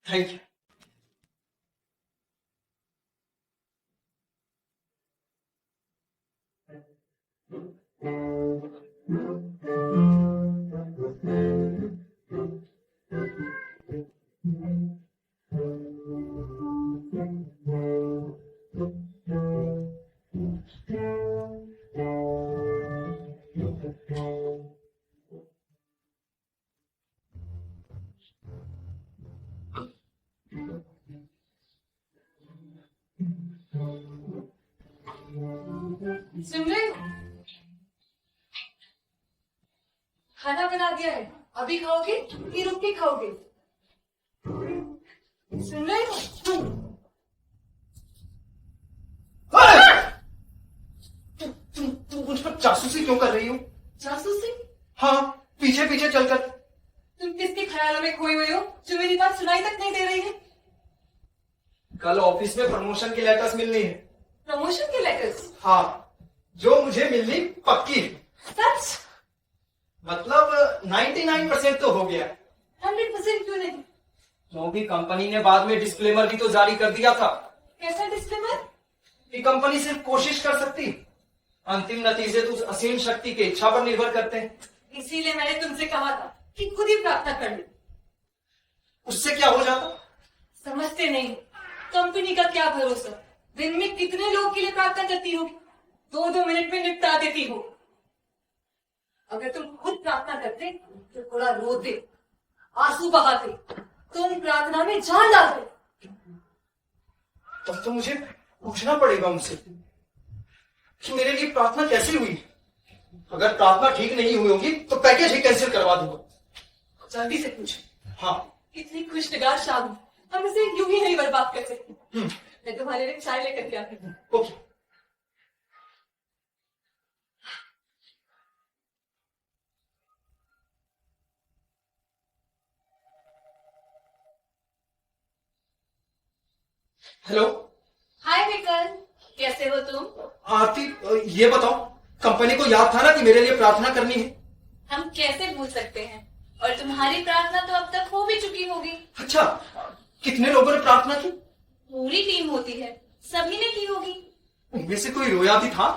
Thank you. सुन रहे हो? खाना बना दिया है, अभी खाओगे कि रुक के खाओगे? सुन रहे हो? तुम मुझ पर जासूसी क्यों कर रही हो? जासूसी? हाँ, पीछे पीछे चलकर। तुम किसके ख्यालों में खोई हुई हो जो मेरी बात सुनाई तक नहीं दे रही है? कल ऑफिस में प्रमोशन की लेटर्स मिलनी है। प्रमोशन के लेटर्स? हाँ, जो मुझे मिलनी पक्की है। सच? मतलब 99% तो हो गया। 100% क्यों नहीं? क्योंकि कंपनी ने बाद में डिस्क्लेमर भी तो जारी कर दिया था कैसा डिस्क्लेमर? कि कंपनी सिर्फ कोशिश कर सकती, अंतिम नतीजे तो उस असीम शक्ति की इच्छा पर निर्भर करते हैं। इसीलिए मैंने तुमसे कहा था कि खुद ही प्रार्थना कर लो। उससे क्या हो जाता? समझते नहीं, कंपनी का क्या भरोसा? दिन में कितने लोग के लिए प्रार्थना करती हो? 2-2 मिनट में निपटा देती हो। अगर तुम खुद प्रार्थना करते तो थोड़ा रोते, आंसू बहाते, तुम प्रार्थना में जान डालते। तब तो मुझे पूछना पड़ेगा उनसे कि मेरे लिए प्रार्थना कैसे हुई। अगर प्रार्थना ठीक नहीं हुई होगी तो पैकेज ही कैंसिल करवा दूंगा। जल्दी से पूछ। हाँ। इतनी खुशनगार शाम, हम इसे यूं ही नहीं बर्बाद कर सकते। मैं तुम्हारे लिए चाय लेकर के आती हूँ। ओके। हेलो। हाय विकल, कैसे हो तुम? आरती, ये बताओ, कंपनी को याद था ना कि मेरे लिए प्रार्थना करनी है? हम कैसे भूल सकते हैं, और तुम्हारी प्रार्थना तो अब तक हो भी चुकी होगी। अच्छा, कितने लोगों ने प्रार्थना की? पूरी टीम होती है, सभी ने की होगी। उनमें से कोई रोया भी था?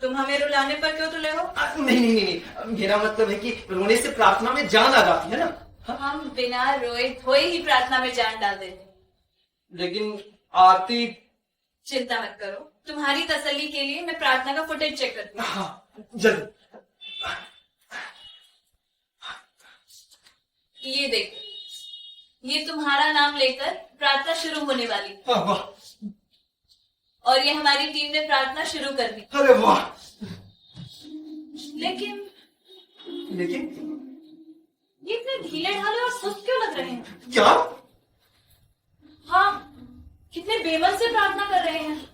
तुम हमें रुलाने पर क्यों तुले हो? नहीं, मेरा मतलब है कि रोने से प्रार्थना में जान आ जाती है ना। हाँ? हम बिना रोए धोए ही प्रार्थना में जान डाल देते। लेकिन आरती। चिंता मत करो, तुम्हारी तसल्ली के लिए मैं प्रार्थना का फुटेज चेक करती हूँ। हाँ, जल्दी। ये देखो, ये तुम्हारा नाम लेकर प्रार्थना शुरू होने वाली। हाँ, वाह। और ये हमारी टीम ने प्रार्थना शुरू कर दी। अरे वाह। लेकिन ये इतने ढीले ढाले और सुस्त क्यों लग रहे हैं? क्या? हाँ, कितने बेमन से प्रार्थना कर रहे हैं।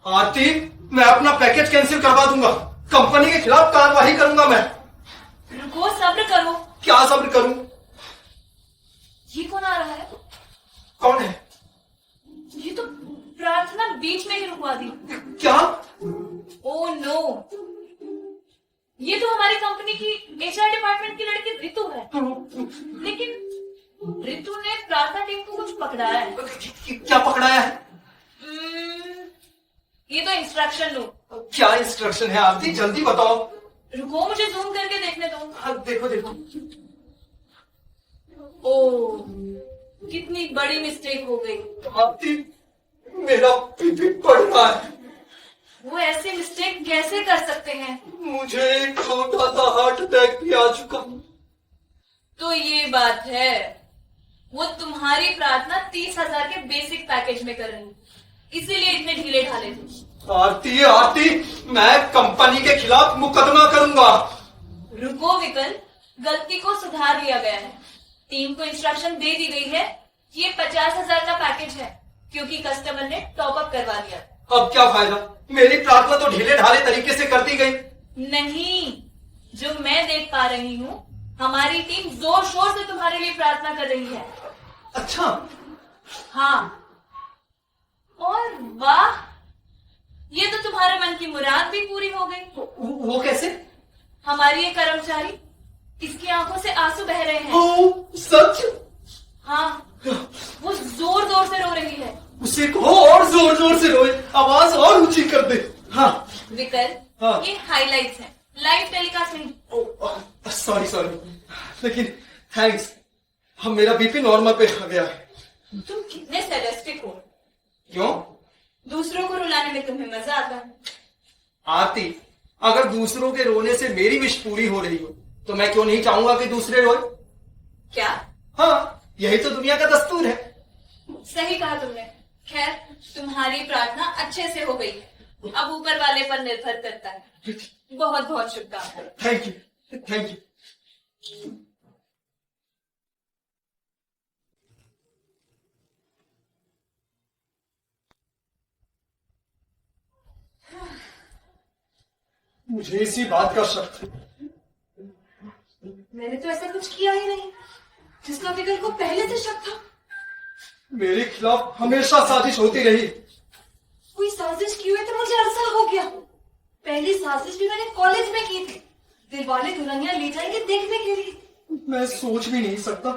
आरती, मैं अपना पैकेज कैंसिल करवा दूंगा। कंपनी के खिलाफ कार्रवाई करूंगा मैं। रुको, सब्र करो। क्या सब्र करूं? ये कौन आ रहा है? कौन है? ये तो प्रार्थना बीच में ही रुकवा दी। क्या? ओह नो, ये तो हमारी कंपनी की एचआर डिपार्टमेंट की लड़की ऋतु है। लेकिन ऋतु ने प्रार्थना टीम को कुछ पकड़ाया है। क्या पकड़ाया है? ये तो इंस्ट्रक्शन लो। क्या इंस्ट्रक्शन है आरती, जल्दी बताओ। रुको, मुझे जूम करके देखने दो। हाँ, देखो। ओह, कितनी बड़ी मिस्टेक हो गई। आरती, मेरा बीपी बढ़ रहा है। वो ऐसी मिस्टेक कैसे कर सकते हैं? मुझे एक छोटा सा हार्ट अटैक भी आ चुका। तो ये बात है, वो तुम्हारी प्रार्थना 30,000 के बेसिक पैकेज में कर रही, इसीलिए इतने ढीले ढाले थे। आरती, मैं कंपनी के खिलाफ मुकदमा करूंगा। रुको विकल, गलती को सुधार लिया गया है। टीम को इंस्ट्रक्शन दे दी गई है कि ये 50,000 का पैकेज है, क्योंकि कस्टमर ने टॉप अप करवा दिया। अब क्या फायदा, मेरी प्रार्थना तो ढीले ढाले तरीके से कर दी गई। नहीं, जो मैं देख पा रही हूँ, हमारी टीम जोर शोर से तुम्हारे लिए प्रार्थना कर रही है। अच्छा, हाँ, और वाह, ये तो तुम्हारे मन की मुराद भी पूरी हो गई। वो कैसे? हमारी ये कर्मचारी, इसकी आंखों से आंसू बह रहे हैं। ओ, सच? हाँ, वो जोर जोर से रो रही है। उसे कहो और जोर जोर से रोए, आवाज और ऊंची कर दे। हाँ विकल, हाँ। ये हाइलाइट्स हैं, लाइव टेलीकास्ट नहीं। सॉरी लेकिन थैंक्स, हम मेरा बीपी नॉर्मल पे आ गया है। तुम कितने सैडिस्टिक हो। क्यों? दूसरों को रुलाने में तुम्हें मजा आता है। आरती, अगर दूसरों के रोने से मेरी विश पूरी हो रही हो तो मैं क्यों नहीं चाहूंगा कि दूसरे रोए? क्या? हाँ, यही तो दुनिया का दस्तूर है। सही कहा तुमने। खैर, तुम्हारी प्रार्थना अच्छे से हो गई है, अब ऊपर वाले पर निर्भर करता है। बहुत बहुत शुभकामनाएं। Thank you. मुझे इसी बात का शक था। मैंने तो ऐसा कुछ किया ही नहीं जिसका विकल को पहले से शक था। मेरे खिलाफ हमेशा साजिश होती रही। कोई साजिश की हुई तो मुझे अरसा हो गया। पहली साजिश भी मैंने कॉलेज में की थी, दिलवाले दुल्हनिया ले जाएंगे देखने के लिए। मैं सोच भी नहीं सकता,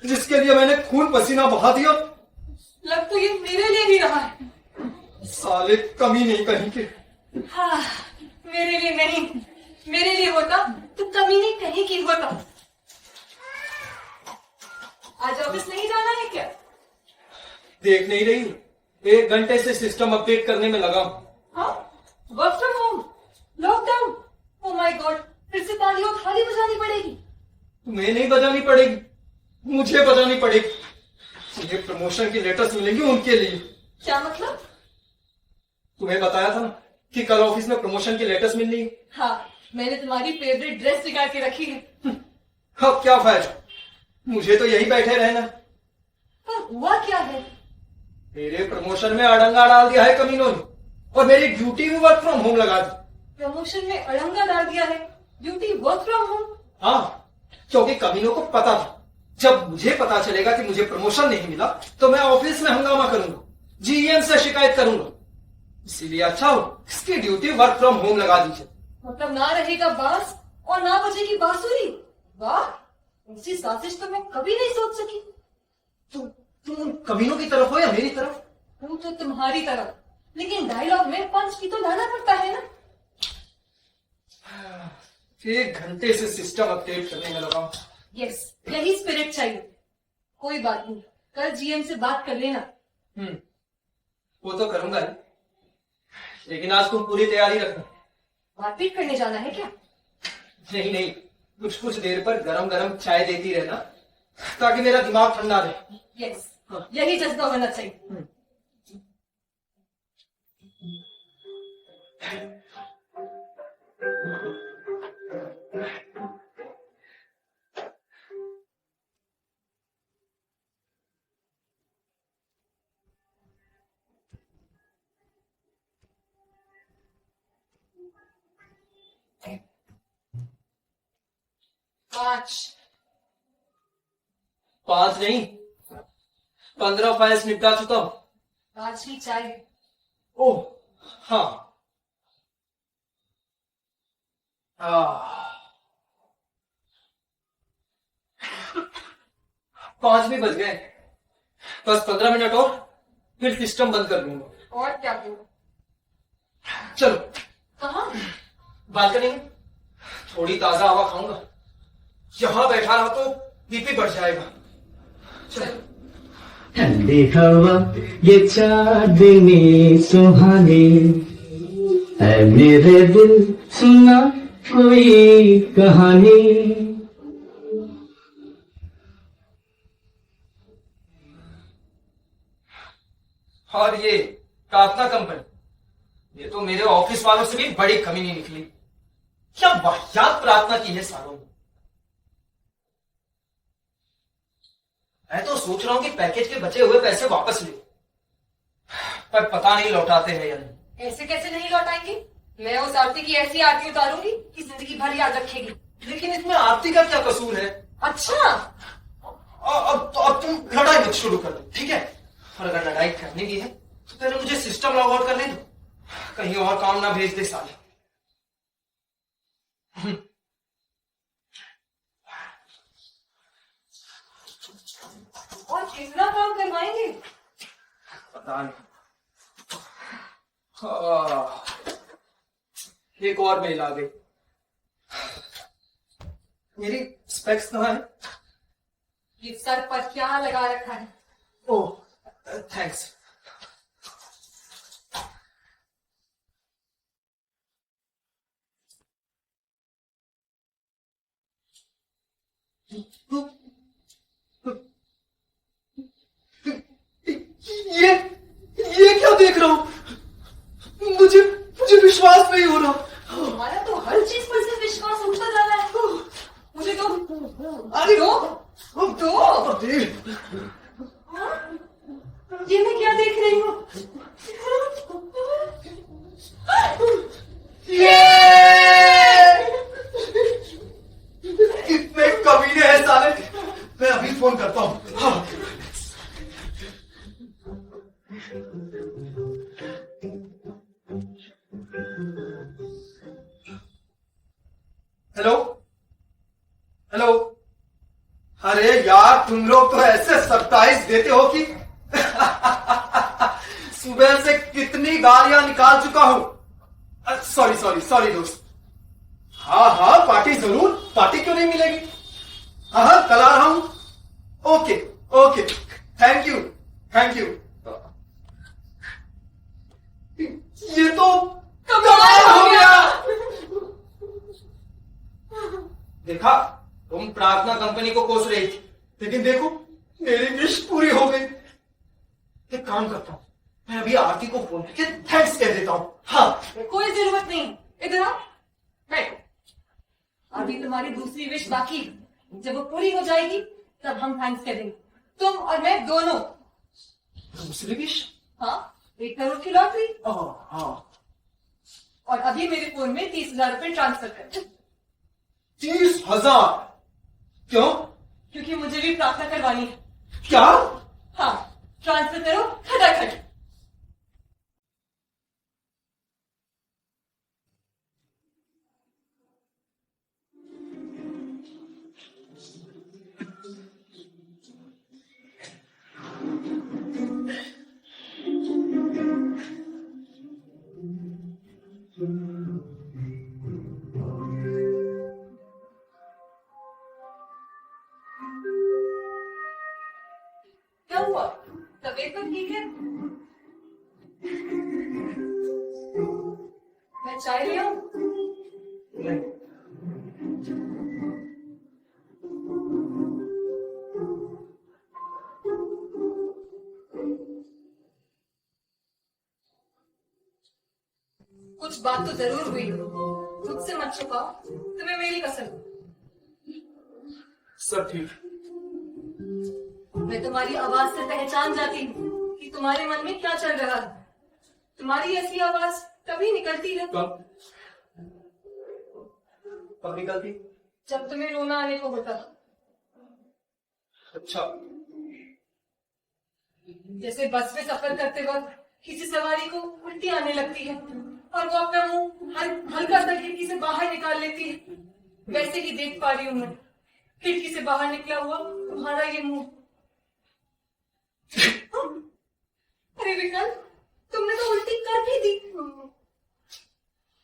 जिसके लिए मैंने खून पसीना बहा दिया। लग तो ये मेरे लिए ही रहा है। साले कमी नहीं कहीं के। हाँ, मेरे लिए नहीं, मेरे लिए होता तो कमी नहीं कहीं की होता। आज ऑफिस नहीं जाना है क्या? देख नहीं रही, 1 घंटे से सिस्टम अपडेट करने में लगा। हाँ, work from home, lockdown. Oh my God, फिर से ताली और थाली बजानी पड़ेगी। तुम्हें नहीं बजानी पड़ेगी, मुझे बजानी पड़ेगी। मुझे प्रमोशन के लेटर्स मिलेंगे उनके लिए। क्या मतलब? तुम्हें बताया था ना कि कल ऑफिस में प्रमोशन के लेटर्स मिलनी है। हाँ, मैंने तुम्हारी फेवरेट ड्रेस सिखा के रखी है। अब क्या फायदा, मुझे तो यही बैठे रहना। पर हुआ क्या है? मेरे प्रमोशन में अड़ंगा डाल दिया है कमीनों ने, और मेरी ड्यूटी भी वर्क फ्रॉम होम लगा दी। प्रमोशन में अड़ंगा डाल दिया है, ड्यूटी वर्क फ्रॉम होम। हाँ, क्योंकि कमीनों को पता था जब मुझे पता चलेगा कि मुझे प्रमोशन नहीं मिला तो मैं ऑफिस में हंगामा करूंगा, जीएम से शिकायत करूंगा। इसीलिए अच्छा हो इसकी ड्यूटी वर्क फ्रॉम होम लगा दीजिए। मतलब ना रहेगा बांस और ना बजेगी बांसुरी। वाह, ऐसी साजिश तो मैं कभी नहीं सोच सकी। तुम कमीनों की तरफ हो या मेरी तरफ? हूँ तो तुम्हारी तरफ, लेकिन डायलॉग में पंच भी तो लाना पड़ता है ना। 1 घंटे से सिस्टम अपडेट करने में लगा हूं। यस, यही स्पिरिट चाहिए। कोई बात नहीं, कल जीएम से बात कर लेना। वो तो करूंगा ही, लेकिन आज तुम पूरी तैयारी रखना। मारपीट करने जाना है क्या? नहीं, कुछ देर पर गरम गरम चाय देती रहना ताकि मेरा दिमाग ठंडा रहे। यस, यही जज्बा होना चाहिए। पांच नहीं, 15 फाइल्स निपटा चुका हूं। आज ही चाय। ओह हाँ, 5 भी बज गए, बस 15 मिनट और फिर सिस्टम बंद कर दूंगा। और क्या बोलूं? चलो कहाँ? बालकनी में थोड़ी ताजा हवा खाऊंगा। यहां बैठा रहा तो बीपी बढ़ जाएगा। चलो। ठंडी हवा ये चांदनी सुहानी है, मेरे दिल सुना कोई कहानी। और ये प्रार्थना कंपनी, ये तो मेरे ऑफिस वालों से भी बड़ी कमी नहीं निकली। क्या वाहियात प्रार्थना की है सालों में। मैं तो सोच रहा हूं कि पैकेज के बचे हुए पैसे वापस ले, पर पता नहीं लौटाते हैं या नहीं। ऐसे कैसे नहीं लौटाएंगे? मैं उस आरती की ऐसी आरती उतारूंगी कि जिंदगी भर याद रखेगी। लेकिन इसमें आरती का क्या कसूर है? अच्छा, अब तुम लड़ाई मत शुरू कर दो, ठीक है? और अगर लड़ाई करनी भी है तो पहले मुझे सिस्टम लॉग आउट करने दो, कहीं और काम ना भेज दे साले। और कितना काम करवाएंगे? पता नहीं। एक और मेल आ गई। मेरी स्पेक्स कहाँ है? ये सर पर क्या लगा रखा है? ओह, थैंक्स। ये क्या देख रहा हूं? मुझे विश्वास नहीं हो रहा। हमारा तो हर चीज पर से विश्वास उठता जा रहा है। मुझे तो अरे दो ये मैं क्या देख रही हूँ? कितने कमीने हैं साले। मैं अभी फोन करता हूँ। हाँ। Hello hello. अरे यार, तुम लोग तो ऐसे सरप्राइज देते हो कि सुबह से कितनी गालियां निकाल चुका हूं। सॉरी दोस्त। हाँ, पार्टी जरूर। पार्टी क्यों नहीं मिलेगी? हाँ, कल आ रहा हूं। Okay, thank you. ये तो कमाल हो गया। देखा, तुम प्रार्थना कंपनी को कोस रही थी, लेकिन देखो मेरी विश पूरी हो गई। एक काम करता हूं, मैं अभी आरती को फोन करके थैंक्स कह देता हूं। हाँ, कोई जरूरत नहीं, इधर आओ, बैठो। अभी तुम्हारी दूसरी विश बाकी है। जब वो पूरी हो जाएगी तब हम थैंक्स करेंगे, तुम और मैं दोनों। दूसरी विश? हाँ, 1 करोड़ की लॉटरी। हाँ। और अभी मेरे फोन में 30,000 रुपए ट्रांसफर कर। 30,000? क्यों? क्योंकि मुझे भी प्रार्थना करवानी है। क्या? हाँ, ट्रांसफर करो खटाखट। क्या हुआ? तबीयत तो ठीक है? मैं चाय ले आऊं? कुछ बात तो जरूर हुई, मुझसे मत छुपाओ, तुम्हें मेरी कसम। सब ठीक। मैं तुम्हारी आवाज से पहचान जाती हूँ कि तुम्हारे मन में क्या चल रहा है। तुम्हारी ऐसी आवाज तभी निकलती है कब निकलती? जब तुम्हें रोना आने को होता। अच्छा। जैसे बस में सफर करते वक्त किसी सवारी को उल्टी आने लगती है और वो अपना मुंह हल्का सा खिड़की से बाहर निकाल लेती है, वैसे ही देख पा रही हूँ मैं खिड़की से बाहर निकला हुआ तुम्हारा ये मुंह। अरे विकल, तुमने तो उल्टी कर भी दी।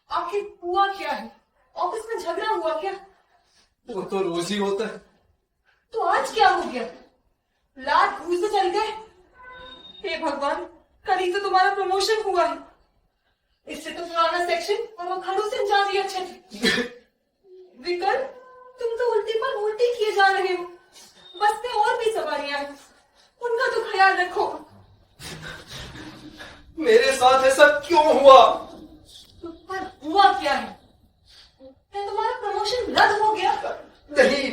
आखिर हुआ क्या है? ऑफिस में झगड़ा हुआ क्या? वो तो रोज ही होता है। तो आज क्या हो गया? लात घूस से चल गए? हे भगवान, कल ही तो तुम्हारा प्रमोशन हुआ है। इससे तो पुराना सेक्शन और वो खड़ूस ज्यादा अच्छे थे। विकल, तुम तो उल्टी पर उल्टी किए जा रहे हो। बस में और भी सवारियां हैं, उनका तो ख्याल रखो। मेरे साथ ऐसा क्यों हुआ? पर हुआ क्या है? क्या तुम्हारा प्रमोशन रद्द हो गया? नहीं,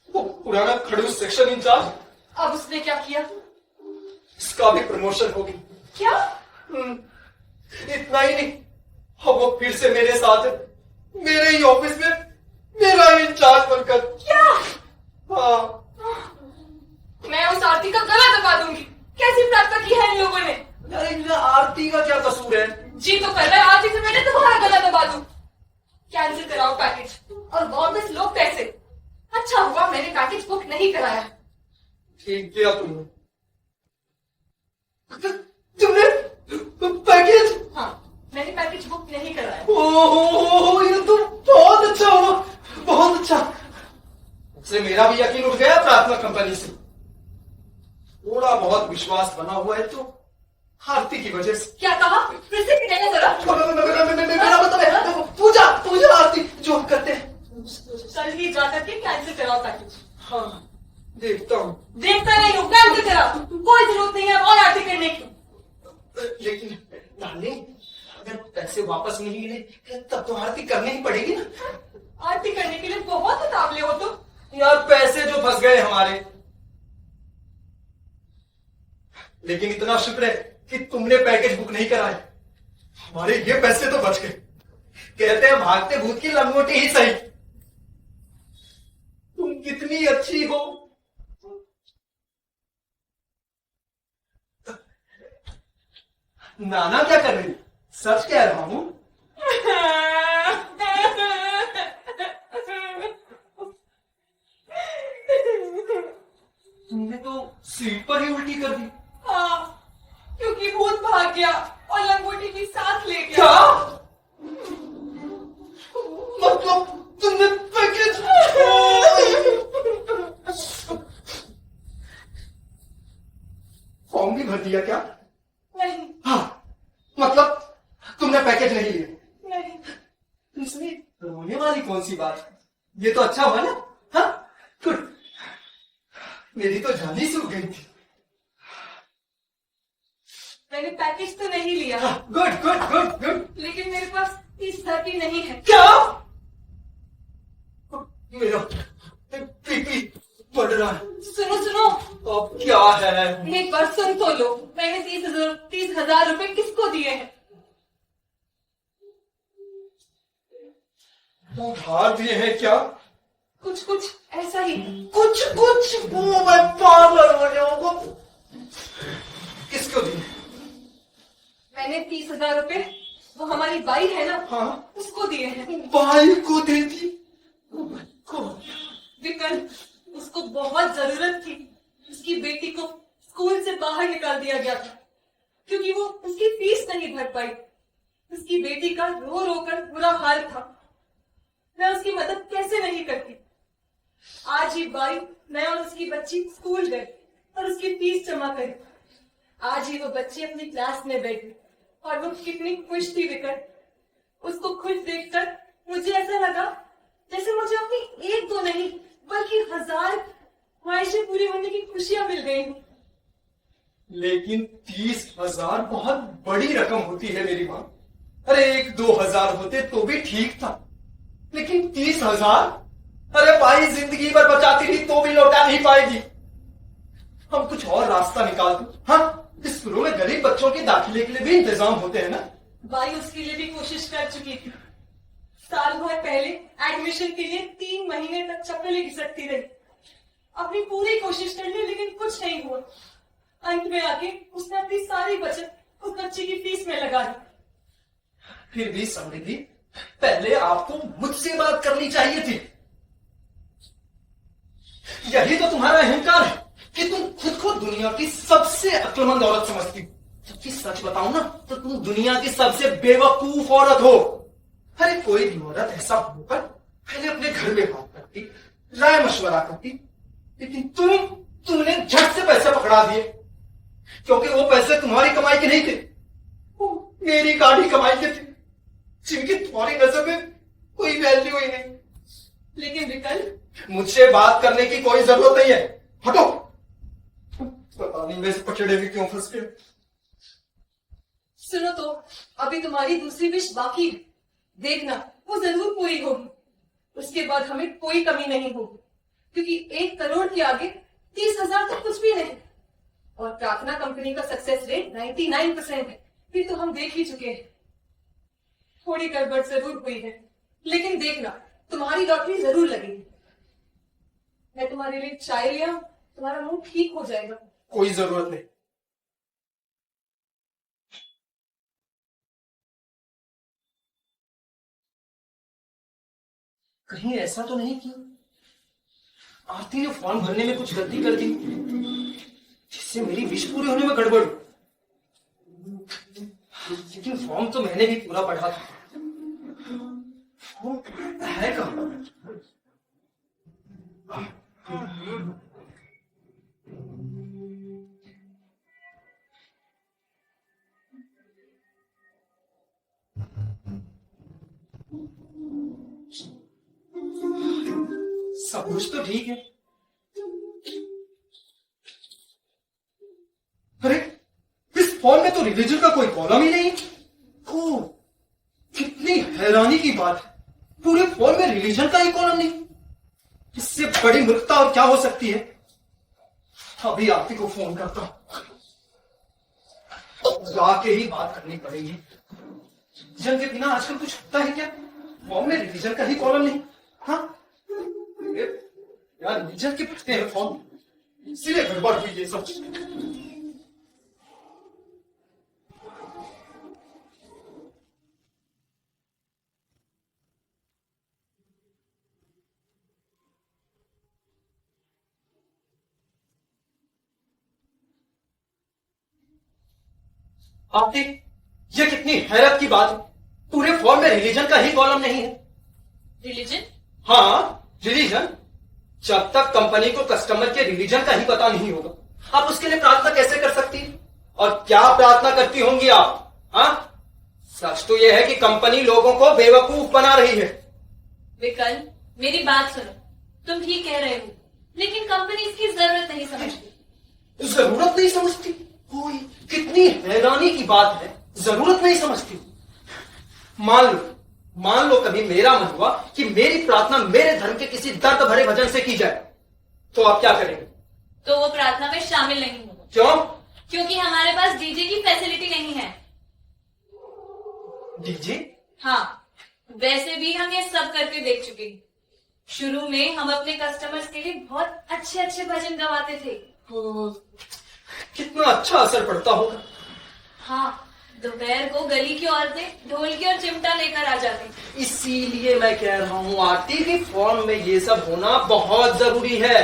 वो पुराना खड़ूस सेक्शन इंचार्ज, अब उसने क्या किया? इसका भी प्रमोशन हो गई। क्या? इतना ही नहीं, अब वो फिर से मेरे साथ है, मेरे ही ऑफिस में मेरा ही इंचार्ज बनकर। क्या? हाँ, मैं उस आरती का गला दबा दूंगी। कैसी प्रार्थना की है इन लोगों ने? अरे इनमें आरती का क्या कसूर है? जी तो कर रहा है, आरती से मैंने तुम्हारा गला दबा दूं। कैंसिल कराओ पैकेज और वापस लो पैसे। अच्छा हुआ मैंने पैकेज बुक नहीं कराया। ठीक किया तुमने। तुमने पैकेज? हाँ, मैंने पैकेज बुक नहीं कराया। ओह, ये तो बहुत अच्छा हुआ, बहुत अच्छा। उससे मेरा भी यकीन उठ गया प्रार्थना कंपनी से। थोड़ा बहुत विश्वास बना हुआ है तो आरती की वजह से। क्या कहा? फिर से कहना जरा। मेरा मतलब है पूजा, पूजा आरती जो हम करते हैं। कल ही जाकर के कैंसिल कराओ पैकेज। हाँ, देखता हूँ। देखता नहीं हूँ, कैंसिल कराओ। कोई जरूरत नहीं है और आरती करने की। लेकिन डार्लिंग, अगर पैसे वापस नहीं मिले तब तो आरती करनी ही पड़ेगी ना। आरती करने के लिए बहुत उतावले हो तुम। यार पैसे जो फंस गए हमारे, लेकिन इतना शुक्र है कि तुमने पैकेज बुक नहीं कराया, हमारे ये पैसे तो बच गए। कहते हैं भागते भूत की लंगोटी ही सही। तुम कितनी अच्छी हो। नाना क्या कर रही? सच कह रहा हूं। तुमने तो सीट पर ही उल्टी कर दी। हाँ, क्योंकि भूत भाग गया और लंगोटी भी साथ ले गया। क्या? मतलब तुमने पैकेज? फॉर्म भी भर दिया क्या? नहीं हाँ, मतलब तुमने पैकेज नहीं लिया। नहीं। इसमें रोने वाली कौन सी बात है? ये तो अच्छा हुआ ना। हाँ, गुड। मेरी तो जान ही सूख गई थी। मैंने पैकेज तो नहीं लिया, गुड गुड गुड गुड। लेकिन मेरे पास 30,000 की नहीं है। क्या? मेरा बीपी बढ़ रहा है। सुनो सुनो, अब क्या है? एक बार सुन तो लो। मैंने 30,000 रुपए किसको दिए हैं? उधार दिए हैं क्या? कुछ कुछ ऐसा ही। कुछ कुछ वो मैं पागल हो जाऊंगा। किसको दिए? मैंने 30,000 रुपए वो हमारी बाई है ना, हाँ, उसको दिए हैं। भाई को दे दी। विकल, उसको बहुत जरूरत थी। उसकी बेटी को स्कूल से बाहर निकाल दिया गया था क्योंकि वो उसकी फीस नहीं भर पाई। उसकी बेटी का रो रो कर बुरा हाल था। मैं उसकी मदद कैसे नहीं करती। आज ही बाई, मैं और उसकी बच्ची स्कूल गए और उसकी फीस जमा करी। आज ही वो बच्ची अपनी क्लास में बैठी और वो कितनी खुश थी विकल। उसको खुश देखकर मुझे ऐसा लगा जैसे मुझे अपनी एक दो नहीं बल्कि 1000 ख्वाहिशें पूरी होने की खुशियां मिल गई। लेकिन 30,000 बहुत बड़ी रकम होती है मेरी माँ। अरे 1-2 हजार होते तो भी ठीक था, लेकिन 30,000? अरे भाई जिंदगी भर बचाती थी तो भी लौटा नहीं पाएगी। हम कुछ और रास्ता निकाल दो। हाँ, स्कूलों में गरीब बच्चों के दाखिले के लिए भी इंतजाम होते हैं ना। बाई उसके लिए भी कोशिश कर चुकी थी। साल भर पहले एडमिशन के लिए 3 महीने तक चप्पलें घिसटती रही। अपनी पूरी कोशिश कर ली लेकिन कुछ नहीं हुआ। अंत में आके उसने अपनी सारी बचत उस बच्चे की फीस में लगा दी। फिर भी समृद्धि, पहले आपको मुझसे बात करनी चाहिए थी। यही तो तुम्हारा अहंकार है कि तुम खुद को दुनिया की सबसे अक्लमंद औरत समझती हो। जबकि सच बताऊं ना तो तुम दुनिया की सबसे बेवकूफ औरत हो। अरे कोई भी औरत ऐसा होकर पहले अपने घर में बात करती, राय मशवरा करती, लेकिन तुमने झट से पैसे पकड़ा दिए क्योंकि वो पैसे तुम्हारी कमाई के नहीं थे, वो मेरी गाढ़ी कमाई के थे, जिनकी तुम्हारी नजर में कोई वैल्यू ही नहीं। लेकिन विकल, मुझसे बात करने की कोई जरूरत नहीं है, हटो। पता नहीं मैं इस पचड़े में क्यों फंस गया। सुनो तो, अभी तुम्हारी दूसरी विश बाकी है। देखना वो जरूर पूरी होगी। उसके बाद हमें कोई कमी नहीं होगी, क्योंकि 1 करोड़ के आगे 30,000 तो कुछ भी नहीं। और प्रार्थना कंपनी का सक्सेस रेट 99% है, फिर तो हम देख ही चुके हैं। थोड़ी गड़बड़ जरूर हुई है, लेकिन देखना, तुम्हारी लॉटरी जरूर लगेगी। मैं तुम्हारे लिए चाय लिया, तुम्हारा मुंह ठीक हो जाएगा। कोई जरूरत नहीं। कहीं ऐसा तो नहीं कि आरती ने फॉर्म भरने में कुछ गलती कर दी जिससे मेरी विश पूरे होने में गड़बड़ हो? लेकिन फॉर्म तो मैंने भी पूरा पढ़ा था। फॉर्म है कहाँ? सब कुछ तो ठीक है। अरे, इस फॉर्म में तो रिलीजन का कोई कॉलम ही नहीं। ओह, कितनी हैरानी की बात है, पूरे फॉर्म में रिलीजन का ही कॉलम नहीं। इससे बड़ी मूर्खता और क्या हो सकती है। अभी आरती को फोन करता हूं, जाके ही बात करनी पड़ेगी। रिलीजन के बिना आजकल कुछ होता है क्या? फॉर्म में रिलीजन का ही कॉलम नहीं। हाँ यार, रिलीजन के भरते हैं फॉर्म, इसीलिए गड़बड़ हुई ये सब। आपकी ये कितनी हैरत की बात है, पूरे फॉर्म में रिलीजन का ही कॉलम नहीं है। रिलीजन? हाँ, रिलीजन। जब तक कंपनी को कस्टमर के रिलीजन का ही पता नहीं होगा, आप उसके लिए प्रार्थना कैसे कर सकती है? और क्या प्रार्थना करती होंगी आप? हाँ, सच तो यह है कि कंपनी लोगों को बेवकूफ बना रही है। विकल, मेरी बात सुनो। तुम ठीक कह रहे हो, लेकिन कंपनी इसकी जरूरत नहीं समझती। जरूरत नहीं समझती? ओए, कितनी हैरानी की बात है, जरूरत नहीं समझती। मान लो कभी मेरा मन हुआ कि मेरी प्रार्थना मेरे धर्म के किसी दर्द भरे भजन से की जाए, तो आप क्या करेंगे? तो वो प्रार्थना में शामिल नहीं होगा। क्यों? क्योंकि हमारे पास डीजे की फैसिलिटी नहीं है। डीजे? हाँ, वैसे भी हम ये सब करके देख चुके हैं। शुरू में हम अपने कस्टमर्स के लिए बहुत अच्छे अच्छे भजन गवाते थे। कितना अच्छा असर पड़ता होगा। हाँ, दोपहर को गली की औरतें ढोलकी और चिमटा लेकर आ जाती। इसीलिए मैं कह रहा हूँ आरती की फॉर्म में ये सब होना बहुत जरूरी है।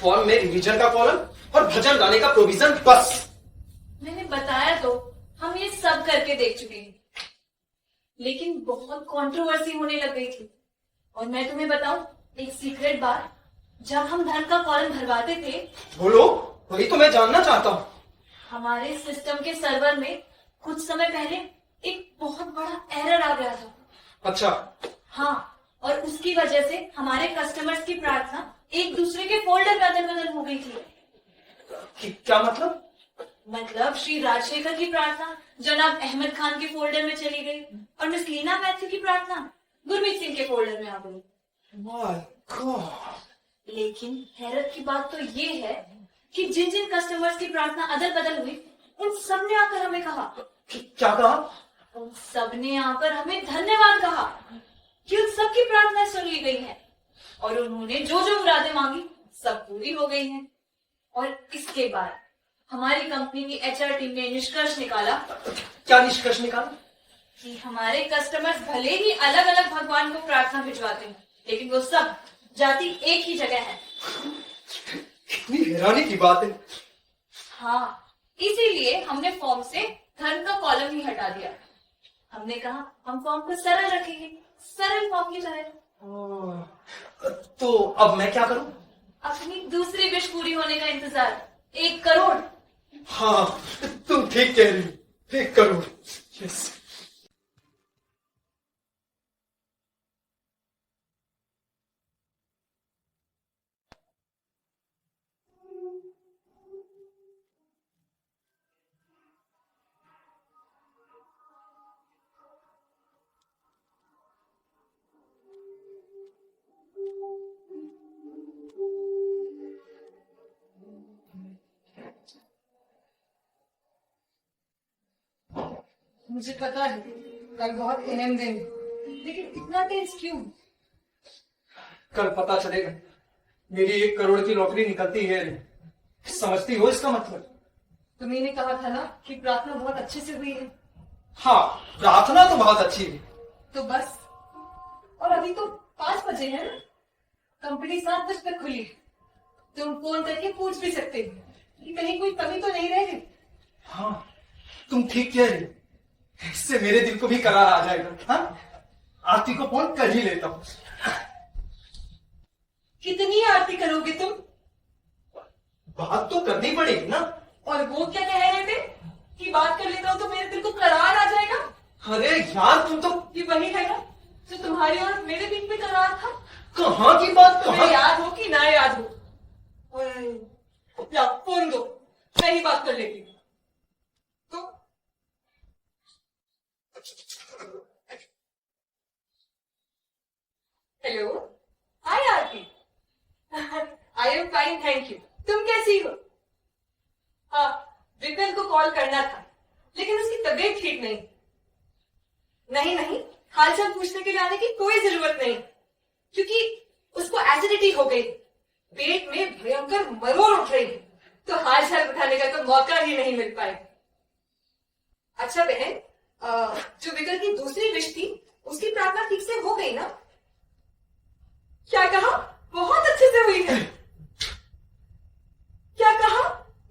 फॉर्म में रिलीजन का कॉलम और भजन गाने का प्रोविजन बस। मैंने बताया तो, हम ये सब करके देख चुके हैं, लेकिन बहुत कंट्रोवर्सी होने लग गई थी। और मैं तुम्हें बताऊं एक सीक्रेट बात, जब हम धर्म का कॉलम भरवाते थे, बोलो, वही तो मैं जानना चाहता हूँ। हमारे सिस्टम के सर्वर में कुछ समय पहले एक बहुत बड़ा एरर आ गया था। अच्छा। हाँ, और उसकी वजह से हमारे कस्टमर्स की प्रार्थना एक दूसरे के फोल्डर में अदल बदल हो गई थी। क्या मतलब? मतलब श्री राजशेखर की प्रार्थना जनाब अहमद खान के फोल्डर में चली गई, और मिस लीना मैथ्यू की प्रार्थना गुरमीत सिंह के फोल्डर में आ गई। My God. लेकिन हैरत की बात तो ये है कि जिन जिन कस्टमर्स की प्रार्थना अदल बदल हुई, उन सब ने आकर हमें कहा। क्या कहा? उन सब ने आकर हमें धन्यवाद कहा कि उन सबकी प्रार्थना सुन ली गई है, और उन्होंने जो जो मुरादें मांगी सब पूरी हो गई हैं। और इसके बाद हमारी कंपनी की एचआर टीम ने निष्कर्ष निकाला। क्या निष्कर्ष निकाला? कि हमारे कस्टमर्स भले ही अलग अलग भगवान को प्रार्थना भिजवाते हैं, लेकिन वो सब जाति एक ही जगह है। कितनी हैरानी की बात है। हाँ, इसीलिए हमने फॉर्म से धर्म का कॉलम ही हटा दिया। हमने कहा हम फॉर्म को सरल रखेंगे, सरल फॉर्म की तरह। तो अब मैं क्या करूं? अपनी दूसरी विश पूरी होने का इंतजार। 1 करोड़। हाँ, तुम ठीक कह रही हो, 1 करोड़। यस। मुझे पता है कल बहुत अहम दिन है, लेकिन इतना टेंस क्यों? कल पता चलेगा मेरी 1 करोड़ की लॉटरी निकलती है। समझती हो इसका मतलब? तुम्ही ने कहा था ना कि प्रार्थना बहुत अच्छे से हुई है। हाँ, प्रार्थना तो बहुत अच्छी है। तो बस, और अभी तो 5 बजे है ना, कंपनी 7 बजे तक खुली है। तुम फोन करके पूछ भी सकते हो कि कहीं कोई कमी तो नहीं रह गई। हाँ, तुम ठीक कह रही हो। इससे मेरे दिल को भी करार आ जाएगा। हाँ, आरती को फोन कर ही लेता हूँ। कितनी आरती करोगे तुम? बात तो करनी पड़ेगी ना। और वो क्या कह रहे थे कि बात कर लेता हूँ तो मेरे दिल को करार आ जाएगा? अरे यार, तुम तो ये वही है ना जो तुम्हारी और मेरे बीच में करार था। कहाँ की बात तुम्हें कहाँ? याद हो कि ना याद हो? या फोन दो, मैं ही बात कर लेती हूँ। तो hello, hi Aarti. I am fine, thank you. तुम कैसी हो? हाँ, विपिन को कॉल करना था, लेकिन उसकी तबीयत ठीक नहीं। नहीं नहीं, हालचाल पूछने के लिए आने की कोई जरूरत नहीं, क्योंकि उसको एसिडिटी हो गई, पेट में भयंकर मरोड़ उठ रही है, तो हालचाल उठाने का तो मौका ही नहीं मिल पाए। अच्छा बहन, जो विकल की दूसरी विश थी उसकी प्रार्थना ठीक से हो गई ना? क्या कहा? बहुत अच्छे से हुई है। क्या कहा?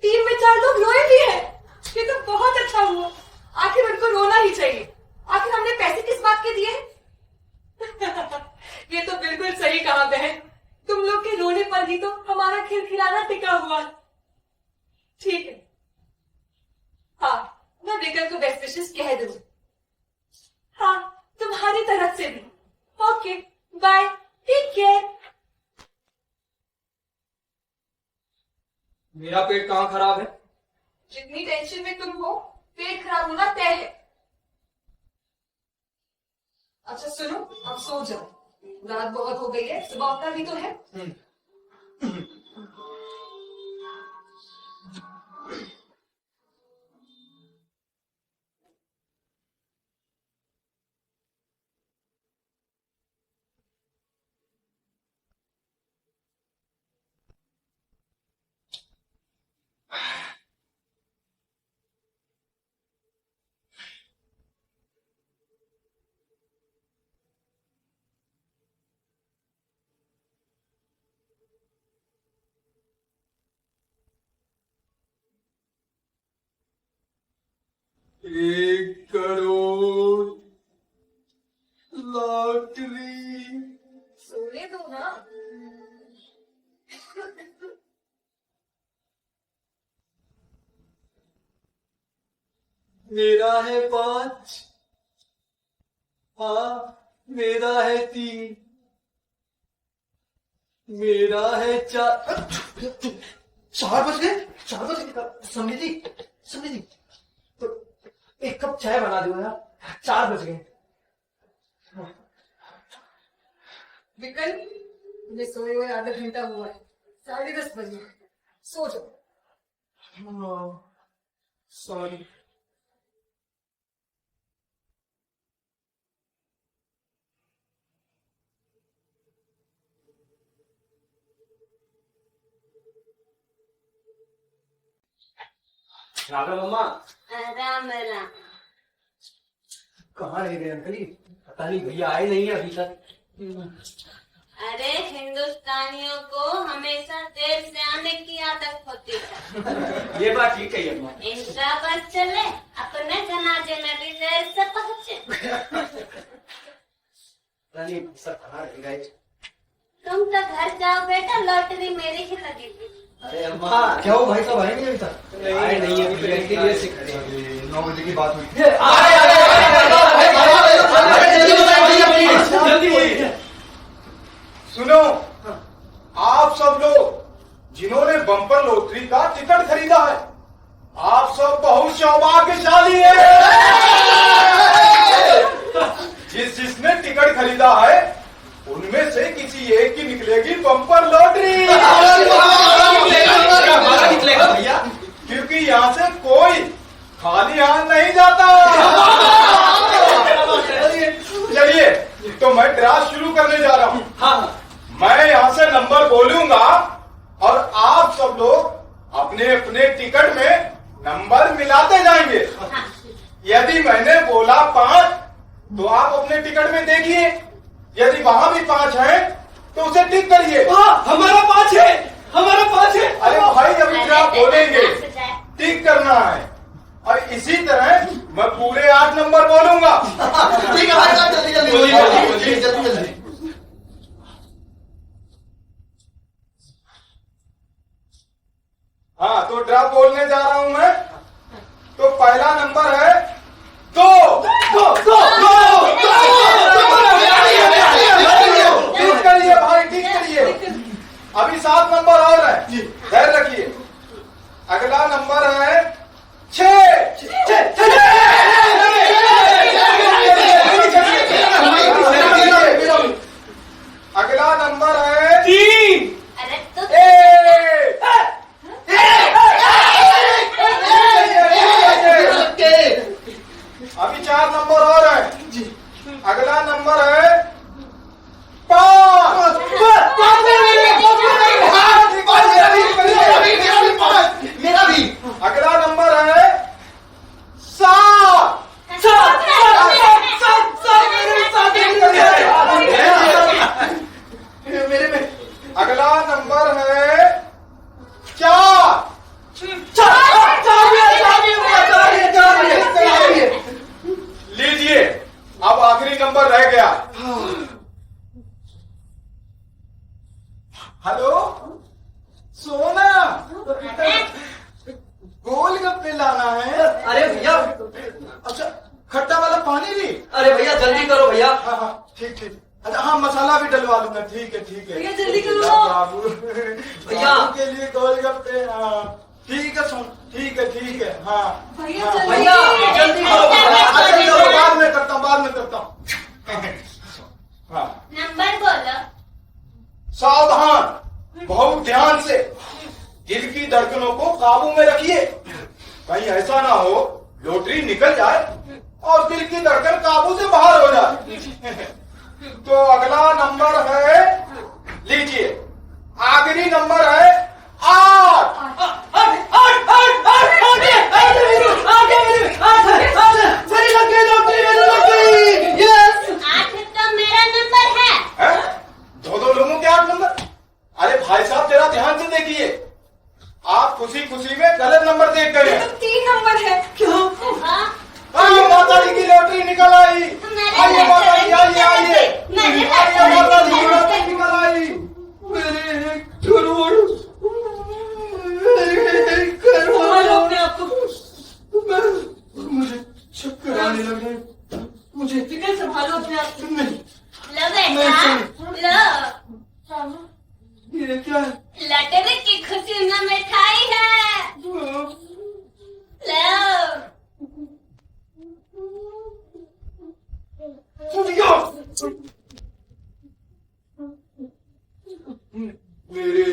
टीम में 4 लोग रोए भी हैं। ये तो बहुत अच्छा हुआ। आखिर उनको रोना ही चाहिए। आखिर हमने पैसे किस बात के दिए? ये तो बिल्कुल सही कहा बहन, तुम लोग के रोने पर ही तो हमारा खिलखिलाना टिका हुआ। ठीक है, हाँ, मैं विकल को बेस्ट विशेस कह दूंगी। हाँ, तुम्हारी तरफ से भी। Okay, bye, take care. मेरा पेट कहाँ खराब है? जितनी टेंशन में तुम हो, पेट खराब होना तय है। अच्छा सुनो, अब सो जाओ, रात बहुत हो गई है, सुबह उठना भी तो है। एक करोड़ लॉटरी। सोने दो ना। मेरा है 5, हाँ मेरा है 3, मेरा है 4। 4 बज गए, 4 बज गए। समझी तो 1 कप चाय बना दो यार, 4 बज गए। विकल, मुझे सोए हुए आधा घंटा हुआ है, 10:30 बजे। सो जाओ। सॉरी। राधा मम्मा, राम राम। कहाँ रह गए अंकल जी? पता नहीं, भैया आए नहीं है अभी तक। अरे हिंदुस्तानियों को हमेशा देर से आने की आदत होती है। ये बात ठीक है अम्मा। इनका बस चले, अपने जनाजे में भी देर से पहुंचे। रानी सब कहाँ रह गए? तुम तो घर जाओ बेटा, लॉटरी मेरी ही लगेगी। अरे अम्मा, क्या हो भाई साहब आए नहीं अभी तक? आए नहीं है, अभी बैंक के लिए से खड़े हैं। 9 बजे की बात हुई। सुनो, आप सब लोग जिन्होंने बम्पर लॉटरी का टिकट खरीदा है, आप सब बहुत सौभाग्यशाली हैं। जिसने टिकट खरीदा है उनमें से किसी एक की निकलेगी बम्पर लॉटरी। निकलेगा भैया, क्योंकि यहाँ से कोई खाली हाथ नहीं जाता। अपने अपने टिकट में नंबर मिलाते जाएंगे। यदि मैंने बोला 5 तो आप अपने टिकट में देखिए, यदि वहां भी 5 है तो उसे टिक करिए। हमारा 5 है, हमारा 5 है। अरे भाई अभी जो आप बोलेंगे टिक करना है, और इसी तरह मैं पूरे 8 नंबर बोलूंगा। ठीक है भाई साहब, जल्दी जल्दी बोलिए, जल्दी जल्दी। हाँ, तो ड्रॉप बोलने जा रहा हूं मैं। तो पहला नंबर है 2। ठीक करिए भाई, ठीक करिए। अभी 7 नंबर और है, धैर्य रखिए। अगला नंबर है 6। अगला नंबर है 3। अभी 4 नंबर और है। अगला नंबर है 5। मेरा भी। अगला नंबर है 7। मेरे में। अगला नंबर है 4। लीजिए, अब आखिरी नंबर रह गया। हेलो सोना, गोलगप्पे लाना है। अरे भैया, अच्छा, खट्टा वाला पानी भी। अरे भैया जल्दी करो भैया। हाँ हाँ, ठीक ठीक। अच्छा हाँ, मसाला भी डलवा लूंगा। ठीक है ठीक है। भैया जल्दी करो। बाबू भैया। बाबू के लिए गोलगप्पे। हाँ ठीक है सोन, ठीक है ठीक है। हाँ भैया हाँ, जल्दी। भैया जल्दी करो। अच्छा चलो, बाद में करता हूँ, बाद में करता हूँ। हाँ, नंबर बोलो। सावधान, बहुत ध्यान से। दिल की धड़कनों को काबू में रखिए, कहीं ऐसा ना हो लॉटरी निकल जाए और दिल की धड़कन काबू से बाहर हो जाए। तो अगला नंबर है, लीजिए, आखिरी नंबर है 8। आठ तो मेरा नंबर है। दो लोगों के 8 नंबर। अरे भाई साहब जरा ध्यान से देखिए, आप खुशी खुशी में गलत नंबर देख गए हैं। 3 नंबर है। हाँ, हाँ, माता जी की लॉटरी निकल आई। आइए माता जी, आइए आइए। आइए माता जी की लॉटरी निकल आई। मेरे 1 करोड़, 1 संभालो करोड़। अपने आप को। मुझे चक्कर आने लग रहे हैं। मुझे विकल संभालो अपने आप को। नहीं, लो बेटा, लो। ये क्या है? लॉटरी की खुशी में मिठाई है। लो। मेरे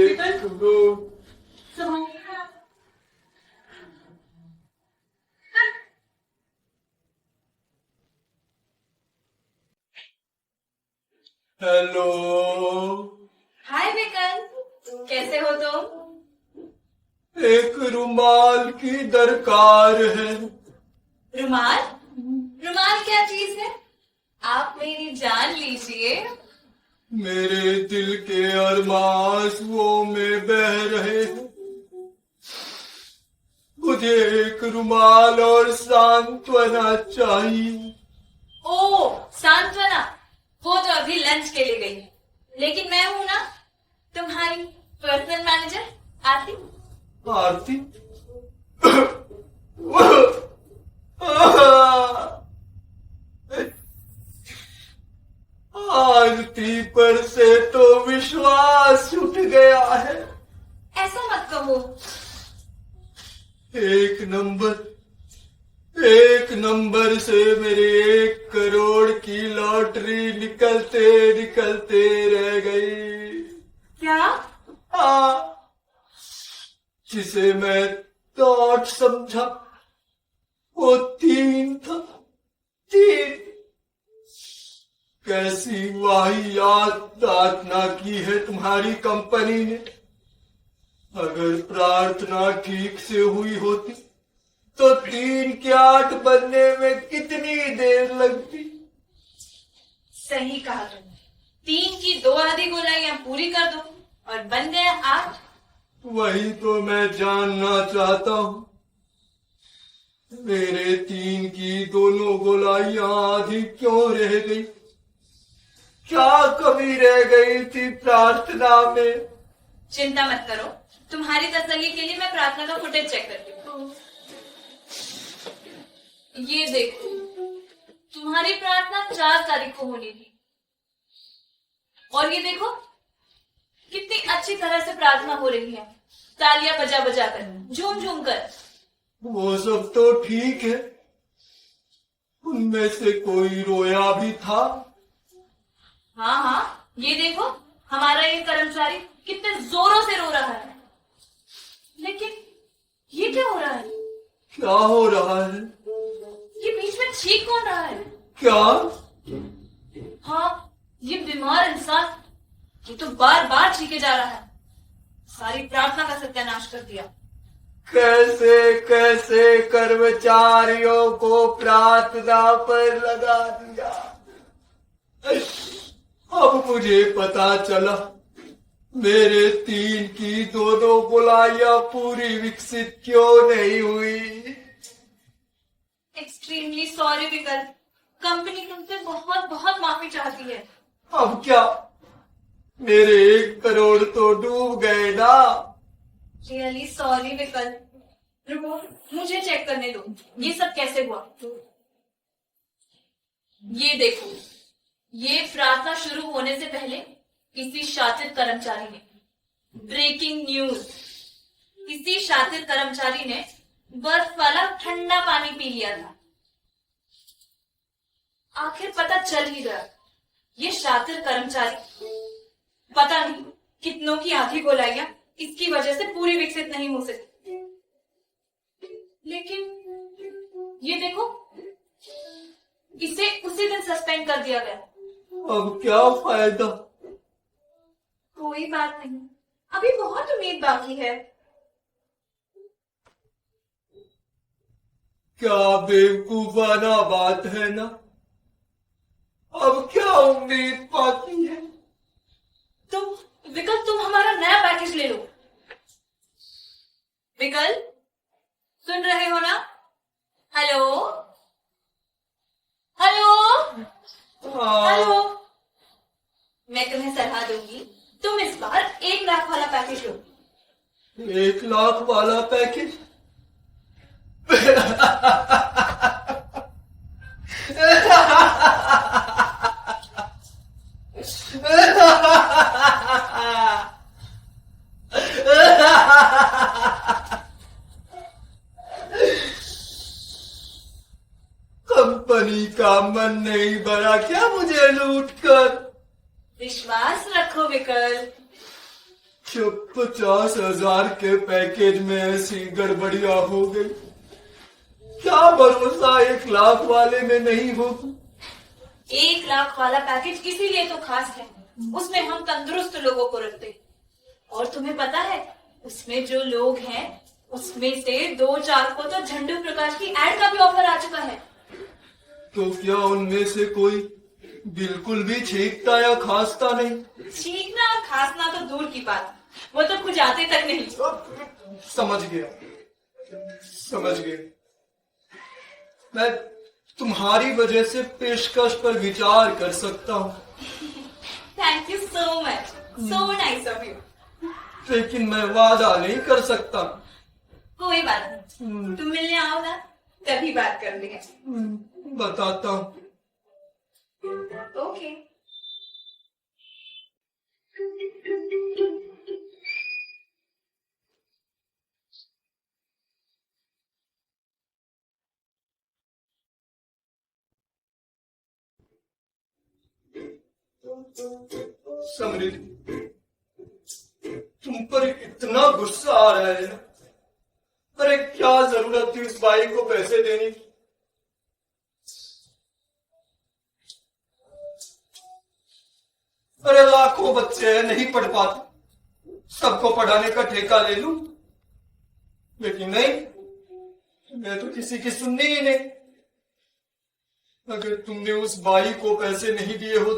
1 करोड़। संभालो। हेलो, हाय विकल, कैसे हो तुम? एक रुमाल की दरकार है। रुमाल? रुमाल क्या चीज है? आप मेरी जान लीजिए। मेरे दिल के अरमां आंसुओं में बह रहे हैं। मुझे एक रुमाल और सांत्वना चाहिए। ओ, सांत्वना, वो तो अभी लंच के लिए गई है। लेकिन मैं हूं ना तुम्हारी पर्सनल मैनेजर आरती। आरती? आरती पर से तो विश्वास उठ गया है। ऐसा मत कहो। एक नंबर से मेरे 1 करोड़ की लॉटरी निकलते निकलते रह गई। क्या? हाँ, जिसे मैं थॉट समझा वो 3 था। 3। कैसी वाहियात दातना की है तुम्हारी कंपनी ने। अगर प्रार्थना ठीक से हुई होती तो 3 के 8 बनने में कितनी देर लगती। सही कहा तुमने। 3 की 2 आधी गोलाइयां पूरी कर दो और बन गया 8। वही तो मैं जानना चाहता हूँ, मेरे 3 की दोनों गोलाइयां आधी क्यों रह गई? क्या कमी रह गई थी प्रार्थना में? चिंता मत करो, तुम्हारी तसल्ली के लिए मैं प्रार्थना का फुटेज चेक करती हूँ। ये देखो, तुम्हारी प्रार्थना 4 तारीख को होनी थी और ये देखो कितनी अच्छी तरह से प्रार्थना हो रही है, तालियां बजा बजा कर, झूम झूम कर। वो सब तो ठीक है, उनमें से कोई रोया भी था? हाँ हाँ, ये देखो हमारा ये कर्मचारी कितने जोरों से रो रहा है। लेकिन ये क्या हो रहा है? क्या हो रहा है? ये बीच में छींक कौन रहा है? क्या? हाँ, ये बीमार इंसान, ये तो बार बार छींके जा रहा है। सारी प्रार्थना का सत्यानाश कर दिया। कैसे कैसे कर्मचारियों को प्रार्थना पर लगा दिया। अब मुझे पता चला, मेरे 3 की दोनों गोलाइयां पूरी विकसित क्यों नहीं हुई। एक्सट्रीमली सॉरी विकल्प, कंपनी तुमसे बहुत बहुत माफी चाहती है। अब क्या, मेरे 1 करोड़ तो डूब गए ना। रियली सॉरी विकल्प। रुको, मुझे चेक करने दो, ये सब कैसे हुआ। ये देखो, ये प्रार्थना शुरू होने से पहले किसी शातिर कर्मचारी ने, ब्रेकिंग न्यूज, किसी शातिर कर्मचारी ने बर्फ वाला ठंडा पानी पी लिया था। आखिर पता चल ही गया, ये शातिर कर्मचारी पता नहीं कितनों की आधी गोलाइयां इसकी वजह से पूरी विकसित नहीं हो सकी। लेकिन ये देखो, इसे उसी दिन सस्पेंड कर दिया गया। अब क्या फायदा? कोई बात नहीं, अभी बहुत उम्मीद बाकी है। क्या बेवकूफाना बात है ना। अब क्या उम्मीद बाकी है? विकल्प, तुम हमारा नया पैकेज ले लो। विकल्प, सुन रहे हो ना? हेलो हेलो हेलो, मैं तुम्हें सलाह दूंगी, तुम इस बार 1 लाख वाला पैकेज लो। 1 लाख वाला पैकेज? कंपनी का मन नहीं भरा क्या मुझे लूट कर? विश्वास रखो विकल्प। जब 50,000 के पैकेज में ऐसी गड़बड़ियां हो गई, क्या भरोसा 1 लाख वाले में नहीं होगी? 1 लाख वाला पैकेज इसीलिए तो खास है, उसमें हम तंदुरुस्त लोगों को रखते। और तुम्हें पता है, उसमें जो लोग हैं, उसमें से 2-4 को तो झंडू प्रकाश की एड का भी ऑफर आ चुका है। तो क्या उनमें से कोई बिल्कुल भी छींकता या खांसता नहीं? छींकना और खांसना तो दूर की बात, वो तो खुजाते तक नहीं। समझ गया, समझ गया। मैं तुम्हारी वजह से पेशकश पर विचार कर सकता हूँ। Thank you so much, so nice of you. लेकिन मैं वादा नहीं कर सकता। कोई बात नहीं, तुम मिलने आओ ना, तभी बात कर लेंगे। बताता हूँ। ओके। समृद्धि, तुम पर इतना गुस्सा आ रहा है ना। अरे क्या जरूरत थी उस बाई को पैसे देने की? अरे लाखों बच्चे हैं, नहीं पढ़ पाते, सबको पढ़ाने का ठेका ले लूं, लेकिन नहीं, मैं तो किसी की सुननी ही नहीं। अगर तुमने उस बाई को पैसे नहीं दिए हो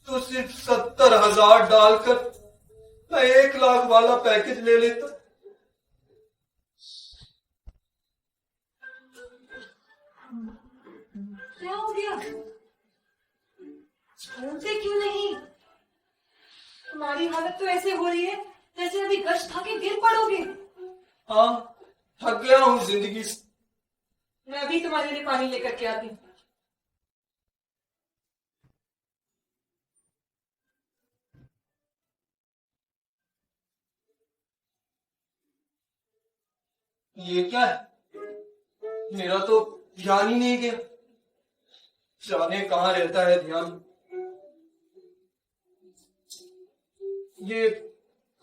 तो सिर्फ 70,000 डालकर मैं 1 लाख वाला पैकेज ले लेता। क्या हो गया? बोलते क्यों नहीं? तुम्हारी हालत तो ऐसे हो रही है जैसे अभी गश्त खा के गिर पड़ोगे। हाँ, थक गया हूं जिंदगी से। मैं अभी तुम्हारे लिए पानी लेकर के आती हूँ। ये क्या है? मेरा तो ध्यान ही नहीं गया। जाने कहाँ रहता है ध्यान। ये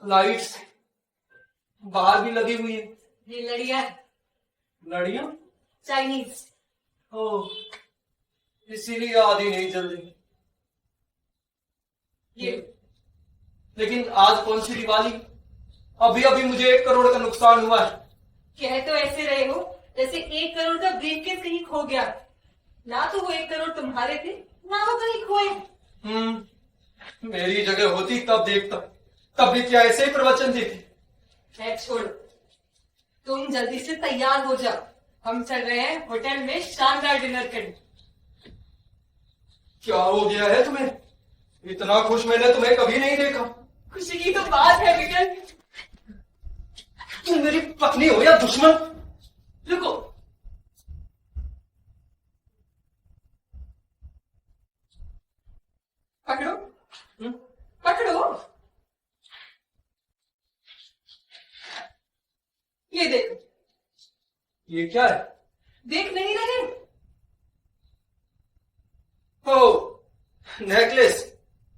लाइट्स बाहर भी लगी हुई है। ये लड़ियां है, लड़ियां? चाइनीज। ओह, इसीलिए आधी नहीं जल रही। ये लेकिन आज कौन सी दिवाली? अभी अभी मुझे 1 करोड़ का नुकसान हुआ है। कह तो ऐसे रहे हो जैसे 1 करोड़ का ब्रीफकेस कहीं खो गया। ना तो वो 1 करोड़ तुम्हारे थे, ना वो कहीं खोए। मेरी जगह होती तब देखता, तब भी क्या ऐसे ही प्रवचन देते। खैर छोड़ो, तुम जल्दी से तैयार हो जाओ। हम चल रहे हैं होटल में शानदार डिनर करने। क्या हो गया है तुम्हें? इतना खुश मैंने तुम्हें कभी नहीं देखा। खुशी की तो बात है विकल। तुम मेरी पत्नी हो या दुश्मन? रुको, पकड़ो पकड़ो। ये देखो। ये क्या है? देख नहीं रहे? ओ, नेकलेस।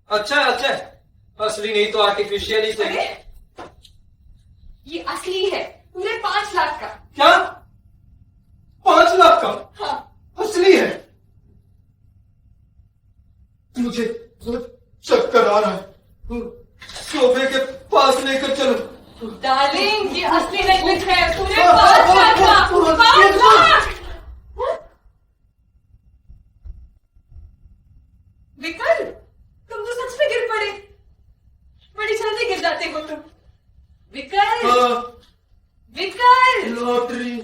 अच्छा है, अच्छा है। असली नहीं तो आर्टिफिशियल ही सही। अरे ये असली है, पूरे 5 लाख का। क्या? 5 लाख का? हाँ, असली है? मुझे चक्कर आ रहा है। सोफे के पास लेकर चलो। डार्लिंग, ये असली नेकलेस है, पूरे 5 लाख का। 5 लाख। विकल, तुम तो सच में गिर पड़े। बड़ी जल्दी गिर जाते हो तुम। विकल, विकल, लॉटरी।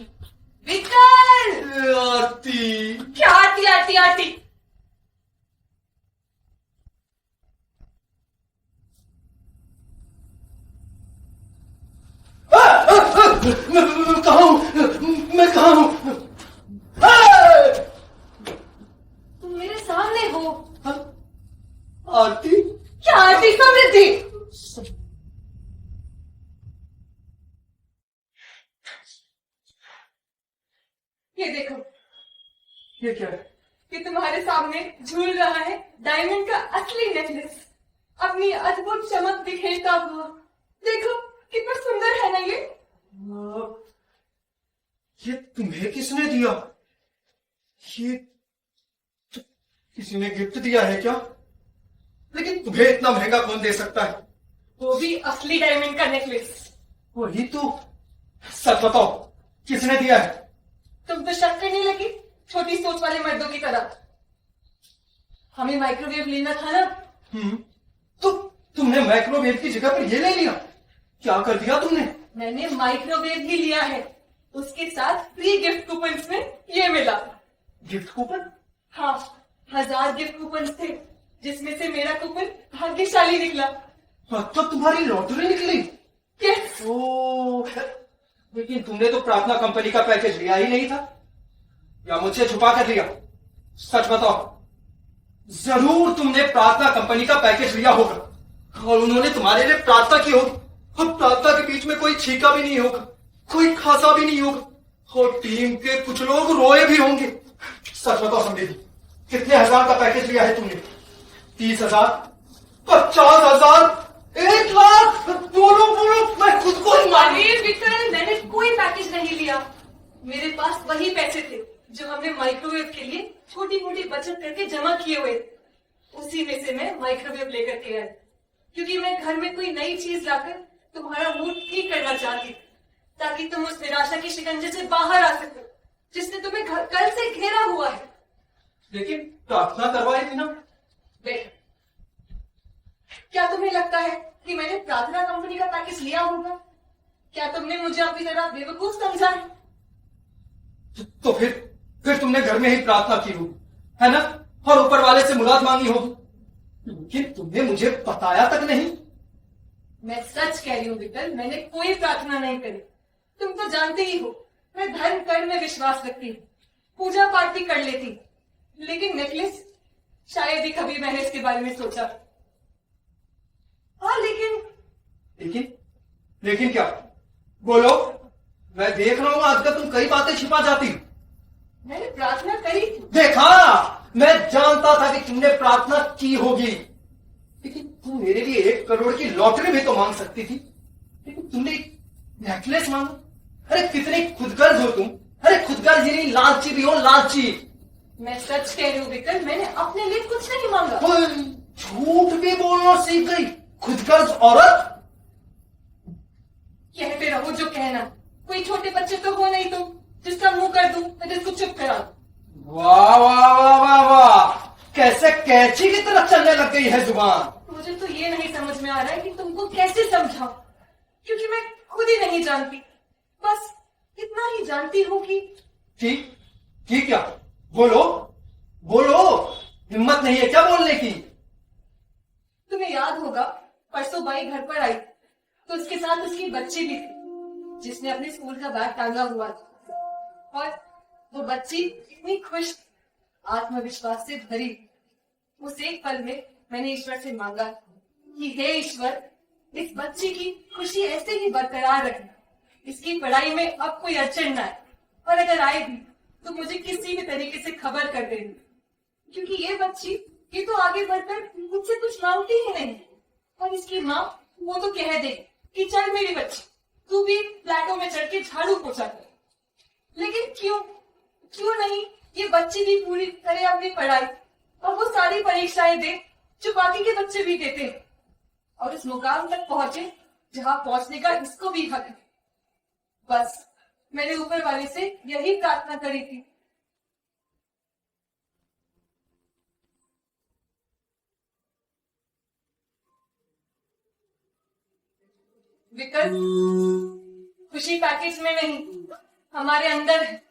विकल। आरती। क्या आरती आरती आरती? मैं कहाँ हूँ? मैं कहाँ हूँ? तुम मेरे सामने हो। आरती? क्या आरती? समृद्धि। ये देखो, ये क्या है? ये तुम्हारे सामने झूल रहा है डायमंड का असली नेकलेस, अपनी अद्भुत चमक बिखेरता हुआ। देखो कितना सुंदर है ना ये तुम्हें किसने दिया? ये किसी ने गिफ्ट दिया है क्या? लेकिन तुम्हें इतना महंगा कौन दे सकता है? वो भी असली डायमंड का नेकलेस। वही तो। सच बताओ, किसने दिया है? तुम तो शक करने लगी, छोटी सोच वाले मर्दों की तरह। हमें माइक्रोवेव लेना था ना। तो तुमने माइक्रोवेव की जगह पर ये ले लिया? क्या कर दिया तुमने? मैंने माइक्रोवेव ही लिया है, उसके साथ फ्री गिफ्ट कूपन में ये मिला। Gift coupon? हाँ, 1000 गिफ्ट कूपन थे, जिसमें से मेरा कूपन भाग्यशाली निकला। तो तुम्हारी लॉटरी निकली? यस। ओ, लेकिन तुमने तो प्रार्थना कंपनी का पैकेज लिया ही नहीं था, या मुझसे छुपा कर लिया? सच बताओ, जरूर तुमने प्रार्थना कंपनी का पैकेज लिया होगा और उन्होंने तुम्हारे लिए प्रार्थना की होगी, और प्रार्थना के बीच में कोई छींका भी नहीं होगा, कोई खांसा भी नहीं होगा, और टीम के कुछ लोग रोए भी होंगे। सच बताओ समृद्धि, कितने हजार का पैकेज लिया है तुमने? 30,000, 50,000, 1 लाख? बोलो बोलो, मैं खुद को ही मान। अरे विक्रम, मैंने कोई पैकेज नहीं लिया। मेरे पास वही पैसे थे जो हमने माइक्रोवेव के लिए छोटी मोटी बचत करके जमा किए हुए, उसी में से मैं माइक्रोवेव लेकर के आई। क्योंकि मैं घर में कोई नई चीज लाकर तुम्हारा मूड ठीक करना चाहती थी, ताकि तुम उस निराशा की शिकंजे से बाहर आ सको जिसने तुम्हें कल से घेरा हुआ है। लेकिन प्रार्थना करवाई थी ना। बेटा, क्या तुम्हें लगता है कि मैंने प्रार्थना कंपनी का पैकेज लिया होगा? क्या तुमने मुझे अपनी तरह बेवकूफ समझा है? तो फिर तुमने घर में ही प्रार्थना की होगी, है ना, और ऊपर वाले से मुराद मांगी होगी, लेकिन तुमने मुझे बताया तक नहीं। मैं सच कह रही हूँ विकल, मैंने कोई प्रार्थना नहीं करी। तुम तो जानते ही हो मैं धर्म कर्म में विश्वास रखती हूँ, पूजा पाठ भी कर लेती हूँ, लेकिन नेकलेस शायद ही कभी मैंने इसके बारे में सोचा। हाँ लेकिन क्या? बोलो, मैं देख रहा हूं आजकल तुम कई बातें छिपा जाती हो। मैंने प्रार्थना करी थी। देखा, मैं जानता था कि तुमने प्रार्थना की होगी, लेकिन तुम मेरे लिए 1 करोड़ की लॉटरी भी तो मांग सकती थी, लेकिन तुमने नेकलेस मांगा। अरे कितने खुदगर्ज हो तुम। अरे खुदगर्ज ही नहीं, लालची भी हो, लालची। मैं सच कह रही हूँ विकल, मैंने अपने लिए कुछ नहीं मांगा। झूठ भी बोलना सीख गई, खुदगर्ज औरत। कहते रहो जो कहना, कोई छोटे बच्चे तो हो नहीं तुम जिसका मुंह कर दूं मैं जिसको चुप करा दूं। वाह वाह वाह वाह वाह, कैसे कैंची की तरह चलने लग गई है जुबान। मुझे तो ये नहीं समझ में आ रहा है कि तुमको कैसे समझाऊं, क्योंकि मैं खुद ही नहीं जानती। बस इतना ही जानती हूँ कि ठीक क्या? बोलो बोलो, हिम्मत नहीं है क्या बोलने की? तुम्हें याद होगा परसों बाई घर पर आई तो उसके साथ उसकी बच्ची भी थी जिसने अपने स्कूल का बैग टांगा हुआ था, और वो बच्ची इतनी खुश, आत्मविश्वास से भरी। उस एक पल में मैंने ईश्वर से मांगा कि हे ईश्वर, इस बच्ची की खुशी ऐसे ही बरकरार रखना, इसकी पढ़ाई में अब कोई अड़चन न आए, और अगर आए भी तो मुझे किसी भी तरीके से खबर कर देनी, क्योंकि ये बच्ची ये तो आगे बढ़कर मुझसे कुछ मांगती ही नहीं। और इसकी माँ वो तो कह दे कि चल मेरी बच्ची, तू भी फ्लैटों में चढ़ के झाड़ू पोछा कर, लेकिन क्यों नहीं ये बच्ची भी पूरी तरह अपनी पढ़ाई और वो सारी परीक्षाएं दे जो बाकी के बच्चे भी देते हैं, और इस मुकाम तक पहुंचे जहां पहुंचने का इसको भी हक है। बस मैंने ऊपर वाले से यही प्रार्थना करी थी। विकल्प खुशी पैकेज में नहीं, हमारे अंदर है।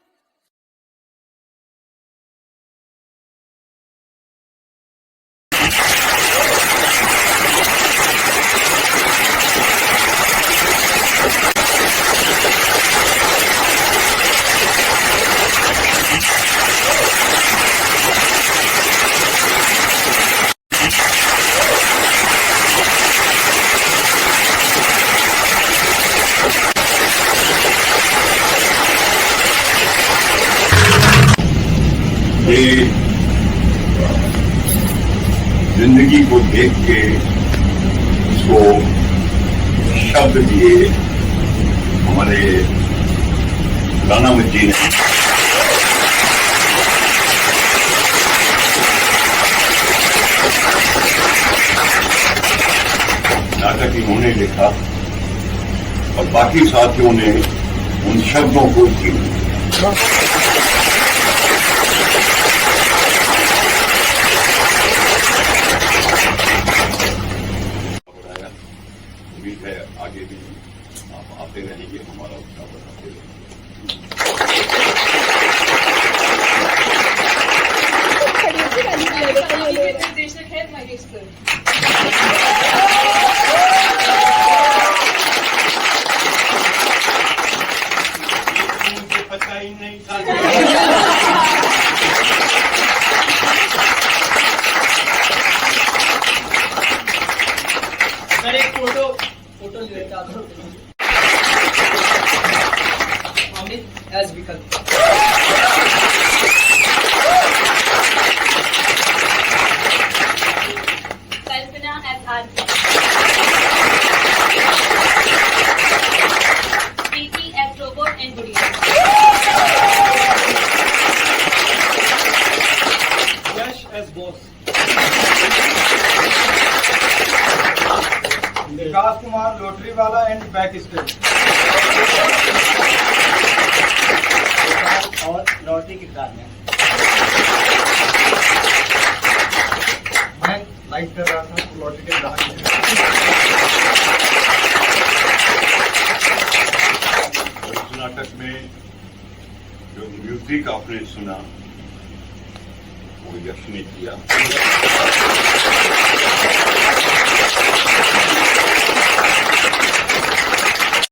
ये जिंदगी को देख के उसको शब्द दिए हमारे राणा जी ने। नाटक इन्होंने लिखा और बाकी साथियों ने उन शब्दों को जीना। उम्मीद है आगे भी आप आते रहेंगे, हमारा उत्साह बढ़ाते रहेंगे। निर्देशक है महेश सर। मुझे पता ही नहीं था। सर एक फोटो ले लेता हूं। वाला एंड बैक स्टेज और लौटी किरदार में मैं लाइक कर रहा था लौटी किरदार में। इस नाटक में जो म्यूजिक आपने सुना वो यश ने किया।